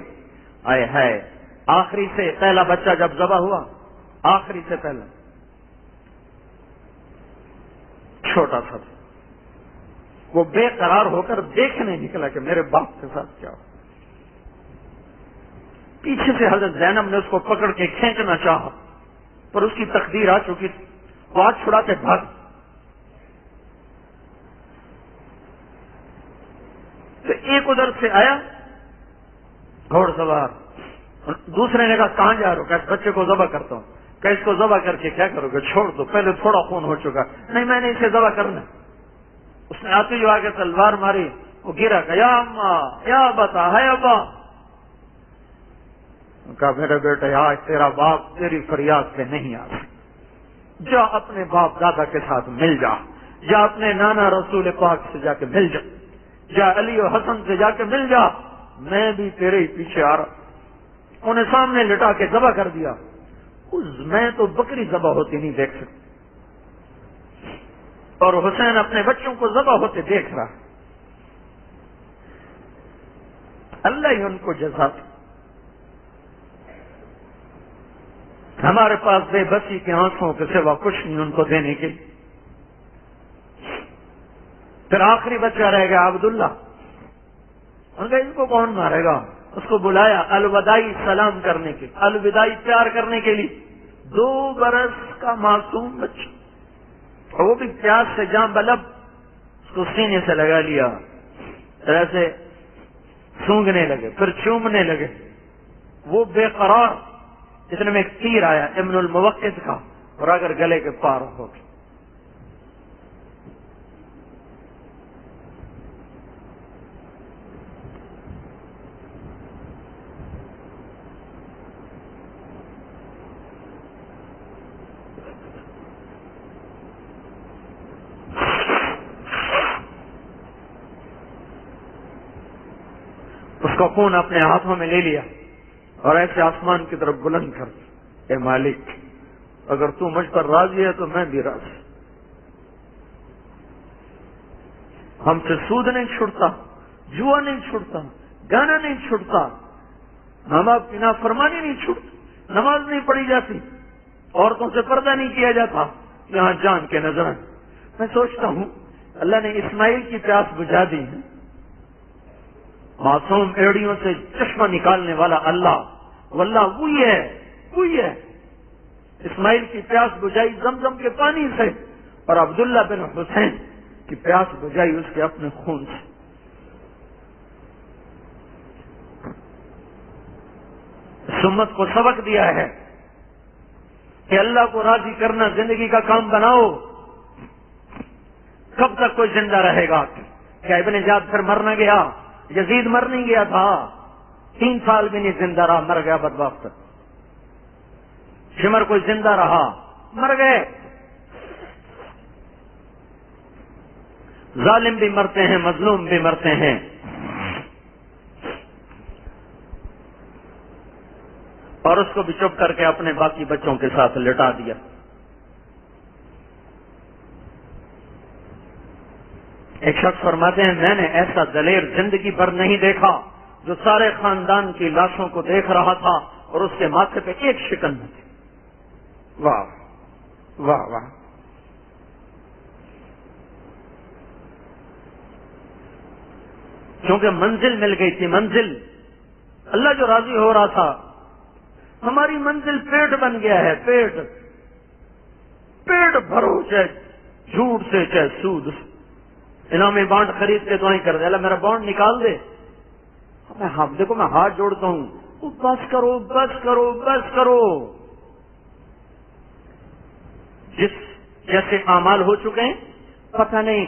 آئے ہے آخری سے پہلا بچہ جب ذبح ہوا، آخری سے پہلا چھوٹا سا تھا، وہ بے قرار ہو کر دیکھنے نکلا کہ میرے باپ کے ساتھ کیا ہو۔ پیچھے سے حضرت زینب نے اس کو پکڑ کے کھینچنا چاہا، پر اس کی تقدیر آ چکی تھی، وہ ہاتھ چھڑا کے بھاگ۔ تو ایک ادھر سے آیا گھوڑ سوار، دوسرے نے کہا کہاں جا رہے ہو؟ کہ بچے کو ذبح کرتا ہوں۔ کہ اس کو ذبح کر کے کیا کرو گے؟ چھوڑ دو، پہلے تھوڑا خون ہو چکا۔ نہیں، میں نے اسے ذبح کرنا۔ اس نے آتے جو آگے تلوار ماری، وہ گرا، کہ یا اماں، یا بتا ہے ابا۔ کہا میرے بیٹے آج تیرا باپ تیری فریاد سے نہیں آ سکتا، جا اپنے باپ دادا کے ساتھ مل جا، جا اپنے نانا رسول پاک سے جا کے مل جا، جا علی و حسن سے جا کے مل جا، میں بھی تیرے ہی پیچھے آ رہا۔ انہیں سامنے لٹا کے ذبح کر دیا۔ میں تو بکری ذبح ہوتی نہیں دیکھ سکتی، اور حسین اپنے بچوں کو ذبح ہوتے دیکھ رہا۔ اللہ ہی ان کو جزا دے۔ ہمارے پاس بے بسی کے آنسوں کے سوا کچھ نہیں ان کو دینے کے۔ پھر آخری بچہ رہ گیا عبداللہ، ان کا ان کو کون مارے گا؟ اس کو بلایا الوداعی سلام کرنے کے، الوداعی پیار کرنے کے لیے۔ 2 برس کا معصوم بچہ، اور وہ بھی پیاس سے جاں بلب، اس کو سینے سے لگا لیا، ایسے سونگنے لگے، پھر چومنے لگے۔ وہ بے قرار، اتنے میں ایک تیر آیا ابن الموقد کا، اور اگر گلے کے پار ہو گیا۔ اس کا خون اپنے ہاتھوں میں لے لیا اور ایسے آسمان کی طرف بلند کر، اے مالک اگر تو مجھ پر راضی ہے تو میں بھی راضی۔ ہم سے سود نہیں چھوڑتا، جوا نہیں چھوڑتا، گانا نہیں چھوڑتا، ماں باپ کی نافرمانی نہیں چھوڑتی، نماز نہیں پڑھی جاتی، عورتوں سے پردہ نہیں کیا جاتا، یہاں جان کے نظر آئے۔ میں سوچتا ہوں اللہ نے اسماعیل کی پیاس بجھا دی ہے، معصوم ایڑیوں سے چشمہ نکالنے والا اللہ، واللہ وہی ہے۔ اسماعیل کی پیاس بجھائی زمزم کے پانی سے، اور عبداللہ بن حسین کی پیاس بجھائی اس کے اپنے خون سے۔ سمت کو سبق دیا ہے کہ اللہ کو راضی کرنا زندگی کا کام بناؤ۔ کب تک کوئی زندہ رہے گا؟ کیا ابن زیاد پھر مر نہ گیا؟ یزید مر نہیں گیا تھا، 3 سال بھی نہیں زندہ رہا، مر گیا بدبخت۔ شمر کوئی زندہ رہا، مر گئے۔ ظالم بھی مرتے ہیں، مظلوم بھی مرتے ہیں۔ اور اس کو بھی چپ کر کے اپنے باقی بچوں کے ساتھ لٹا دیا۔ ایک شخص فرماتے ہیں میں نے ایسا دلیر زندگی بھر نہیں دیکھا جو سارے خاندان کی لاشوں کو دیکھ رہا تھا اور اس کے ماتھے پہ ایک شکن نہ تھی۔ واہ واہ واہ! کیونکہ منزل مل گئی تھی، منزل اللہ جو راضی ہو رہا تھا۔ ہماری منزل پیٹ بن گیا ہے، پیٹ بھرو، چاہے جھوٹ سے چاہے سود سے۔ انعامی بانڈ خرید کے دعائیں کر دے، اللہ میرا بانڈ نکال دے۔ دیکھو میں ہاتھ جوڑتا ہوں، بس کرو بس کرو بس کرو۔ جیسے اعمال ہو چکے ہیں، پتہ نہیں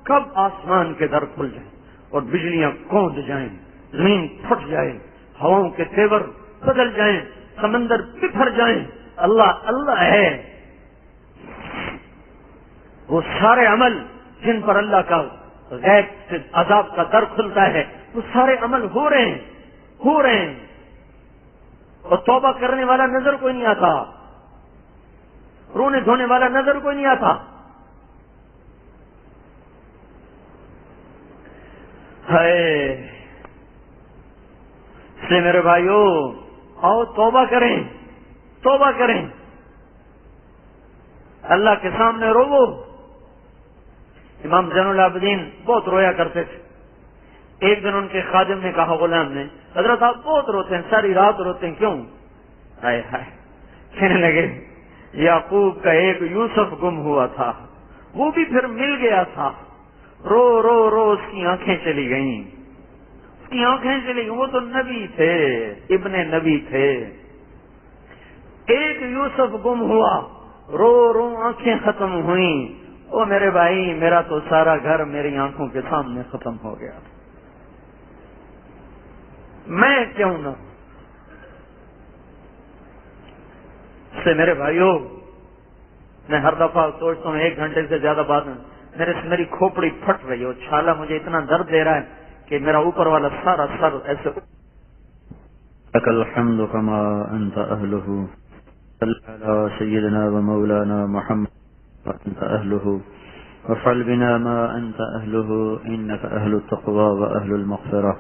کب آسمان کے در کھل جائیں اور بجلیاں کوند جائیں، زمین پھٹ جائے، ہواؤں کے تیور بدل جائیں، سمندر بکھر جائیں۔ اللہ ہے۔ وہ سارے عمل جن پر اللہ کا غیب سے عذاب کا در کھلتا ہے، وہ سارے عمل ہو رہے ہیں، اور توبہ کرنے والا نظر کوئی نہیں آتا، رونے دھونے والا نظر کوئی نہیں آتا۔ ہے اس لیے میرے بھائیو، آؤ توبہ کریں، اللہ کے سامنے روو۔ امام زین العابدین بہت رویا کرتے تھے۔ ایک دن ان کے خادم نے کہا، غلام نے، حضرت آپ بہت روتے ہیں، ساری رات روتے ہیں، کیوں؟ ہائے ہائے، کہنے لگے یعقوب کا ایک یوسف گم ہوا تھا، وہ بھی پھر مل گیا تھا، رو رو رو اس کی آنکھیں چلی گئیں، وہ تو نبی تھے، ابن نبی تھے۔ ایک یوسف گم ہوا، رو رو آنکھیں ختم ہوئیں۔ او میرے بھائی، میرا تو سارا گھر میری آنکھوں کے سامنے ختم ہو گیا، میں کیوں نہ؟ سے میرے بھائیوں، میں ہر دفعہ سوچتا ہوں 1 گھنٹے سے زیادہ بعد میری کھوپڑی پھٹ رہی ہے، چھالا مجھے اتنا درد دے رہا ہے کہ میرا اوپر والا سارا سر ایسے۔ لك الحمد كما أنت أهله، صل على سيدنا ومولانا محمد وأنت أهله، وافعل بنا ما أنت أهله، إنك أهل التقوى وأهل المغفرة.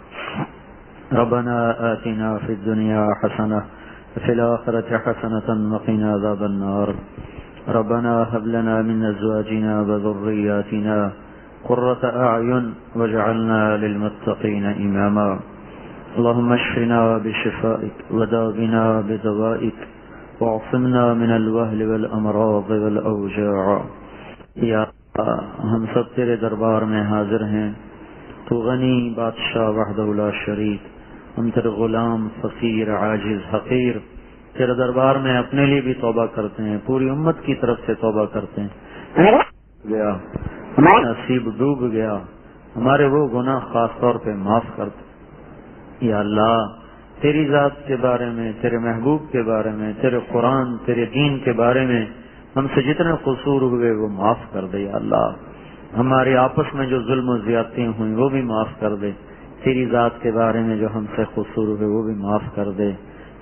ربنا آتنا في الدنيا حسنة وفي الآخرة حسنة وقنا عذاب النار. ربنا هب لنا من أزواجنا وذرياتنا قرة أعين واجعلنا للمتقين إماما. اللهم اشفنا بشفائك وداونا بدوائك واعصمنا من الوهل والأمراض والأوجاع. یا ہم سب تیرے دربار میں حاضر ہیں، تو غنی بادشاہ وحدہ لا شریک، ہم تیرے غلام فقیر عاجز حقیر تیرے دربار میں اپنے لیے بھی توبہ کرتے ہیں، پوری امت کی طرف سے توبہ کرتے ہیں۔ گیا نصیب ڈوب گیا، ہمارے وہ گناہ خاص طور پہ معاف کر دے یا اللہ۔ تیری ذات کے بارے میں، تیرے محبوب کے بارے میں، تیرے قرآن، تیرے دین کے بارے میں ہم سے جتنے قصور ہوئے وہ معاف کر دے یا اللہ۔ ہمارے آپس میں جو ظلم و زیادتی ہوئی وہ بھی معاف کر دے تیری ذات کے بارے میں جو ہم سے قصور ہوئے وہ بھی معاف کر دے.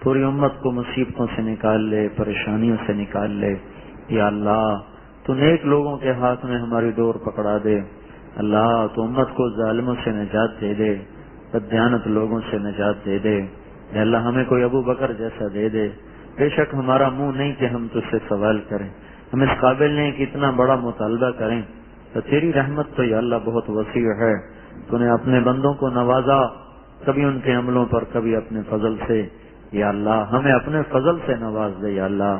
پوری امت کو مصیبتوں سے نکال لے، پریشانیوں سے نکال لے. یا اللہ تو نیک لوگوں کے ہاتھ میں ہماری ڈور پکڑا دے. اللہ تو امت کو ظالموں سے نجات دے دے، بددیانت لوگوں سے نجات دے دے. یا اللہ ہمیں کوئی ابو بکر جیسا دے دے. بے شک ہمارا منہ نہیں کہ ہم تجھ سے سوال کریں، ہم اس قابل نہیں کہ اتنا بڑا مطالبہ کریں. تو تیری رحمت تو یا اللہ بہت وسیع ہے. تو نے اپنے بندوں کو نوازا، کبھی ان کے عملوں پر، کبھی اپنے فضل سے. یا اللہ ہمیں اپنے فضل سے نواز دے. یا اللہ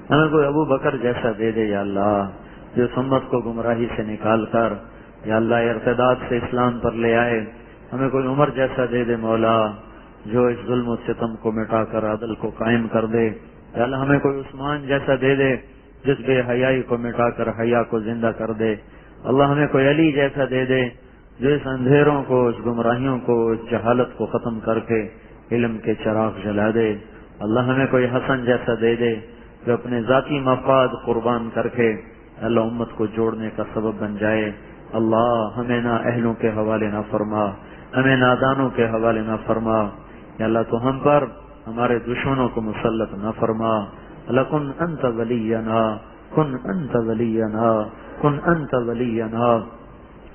ہمیں کوئی ابو بکر جیسا دے دے. یا اللہ جو امت کو گمراہی سے نکال کر یا اللہ ارتداد سے اسلام پر لے آئے. ہمیں کوئی عمر جیسا دے دے مولا، جو اس ظلم و ستم کو مٹا کر عدل کو قائم کر دے. یا اللہ ہمیں کوئی عثمان جیسا دے دے، جس بے حیائی کو مٹا کر حیا کو زندہ کر دے. اللہ ہمیں کوئی علی جیسا دے دے، جو اس اندھیروں کو، اس گمراہیوں کو، اس جہالت کو ختم کر کے علم کے چراغ جلا دے. اللہ ہمیں کوئی حسن جیسا دے دے، جو اپنے ذاتی مفاد قربان کر کے اللہ امت کو جوڑنے کا سبب بن جائے. اللہ ہمیں نہ اہلوں کے حوالے نہ فرما، ہمیں نادانوں کے حوالے نہ فرما. یا اللہ تو ہم پر ہمارے دشمنوں کو مسلط نہ فرما. اللہ کن انت ولینا، کن انت ولینا، کن انت ولینا.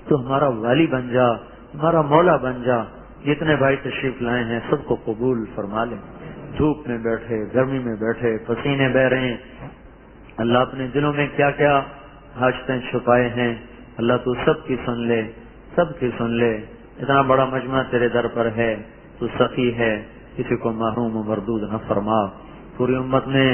تو ہمارا والی بن جا، ہمارا مولا بن جا. جتنے بھائی تشریف لائے ہیں سب کو قبول فرما لیں. دھوپ میں بیٹھے، گرمی میں بیٹھے، پسینے بہ رہے ہیں. اللہ اپنے دلوں میں کیا کیا حاجتیں چھپائے ہیں اللہ تو سب کی سن لے، سب کی سن لے. اتنا بڑا مجمع تیرے در پر ہے، تو سخی ہے، کسی کو محروم و مردود نہ فرما. پوری امت میں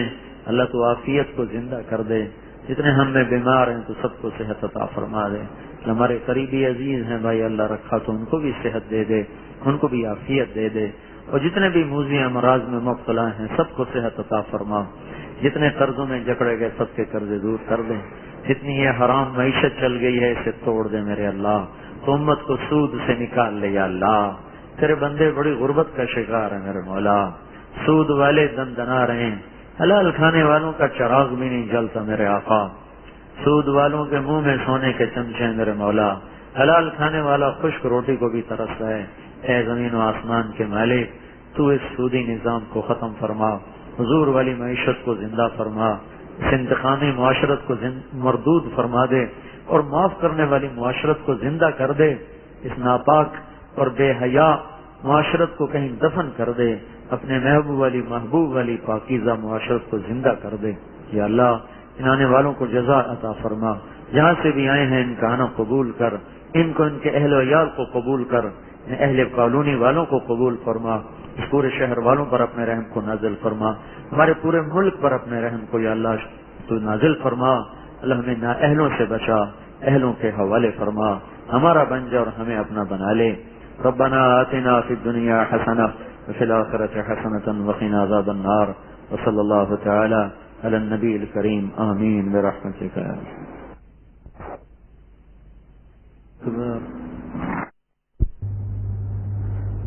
اللہ تو عافیت کو زندہ کر دے. جتنے ہم میں بیمار ہیں تو سب کو صحت عطا فرما دے. ہمارے قریبی عزیز ہیں بھائی اللہ رکھا تو ان کو بھی صحت دے دے، ان کو بھی عافیت دے دے. اور جتنے بھی موذی امراض میں مبتلا ہیں سب کو صحت عطا فرما. جتنے قرضوں میں جکڑے گئے سب کے قرضے دور کر دیں. جتنی یہ حرام معیشت چل گئی ہے اسے توڑ دے میرے اللہ. تو امت کو سود سے نکال لے یا اللہ. تیرے بندے بڑی غربت کا شکار ہیں میرے مولا. سود والے دن دنا رہے ہیں، حلال کھانے والوں کا چراغ بھی نہیں جلتا میرے آقا. سود والوں کے منہ میں سونے کے چمچے میرے مولا. حلال کھانے والا خشک روٹی کو بھی ترستا ہے. اے زمین و آسمان کے مالک تو اس سودی نظام کو ختم فرما. حضور والی معیشت کو زندہ فرما. اس انتقامی معاشرت کو مردود فرما دے اور معاف کرنے والی معاشرت کو زندہ کر دے. اس ناپاک اور بے حیا معاشرت کو کہیں دفن کر دے. اپنے محبوب والی پاکیزہ معاشرت کو زندہ کر دے. یا اللہ ان آنے والوں کو جزا عطا فرما. جہاں سے بھی آئے ہیں ان کا آنا قبول کر. ان کو ان کے اہل و عیال کو قبول کر. اہل کالونی والوں کو قبول فرما. اس پورے شہر والوں پر اپنے رحم کو نازل فرما. ہمارے پورے ملک پر اپنے رحم کو یا اللہ تو نازل فرما. اللہ ہمیں نا اہلوں سے بچا، اہلوں کے حوالے فرما. ہمارا بن جا اور ہمیں اپنا بنا لے. ربنا آتنا فی الدنیا حسنہ وفی الآخرۃ حسنۃ وقنا عذاب النار. وصلی اللہ تعالی علی النبی الکریم. آمین برحمتک.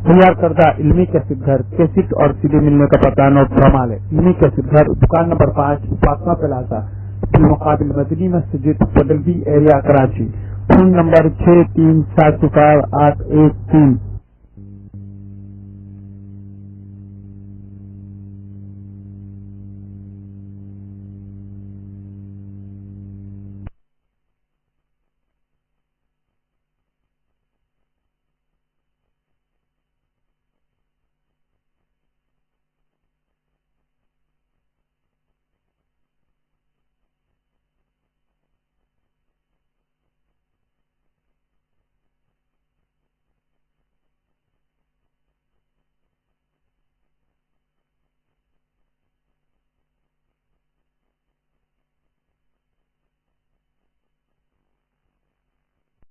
تیار کردہ علمی کیسٹ گھر کیسٹ اور CD ملنے کا پتہ نوٹ فرما لے. علمی کیسٹ گھر دکان نمبر 5 فاطمہ پلازا بالمقابل مدنی مسجد پڈلبی ایریا کراچی. Phone number 63704813.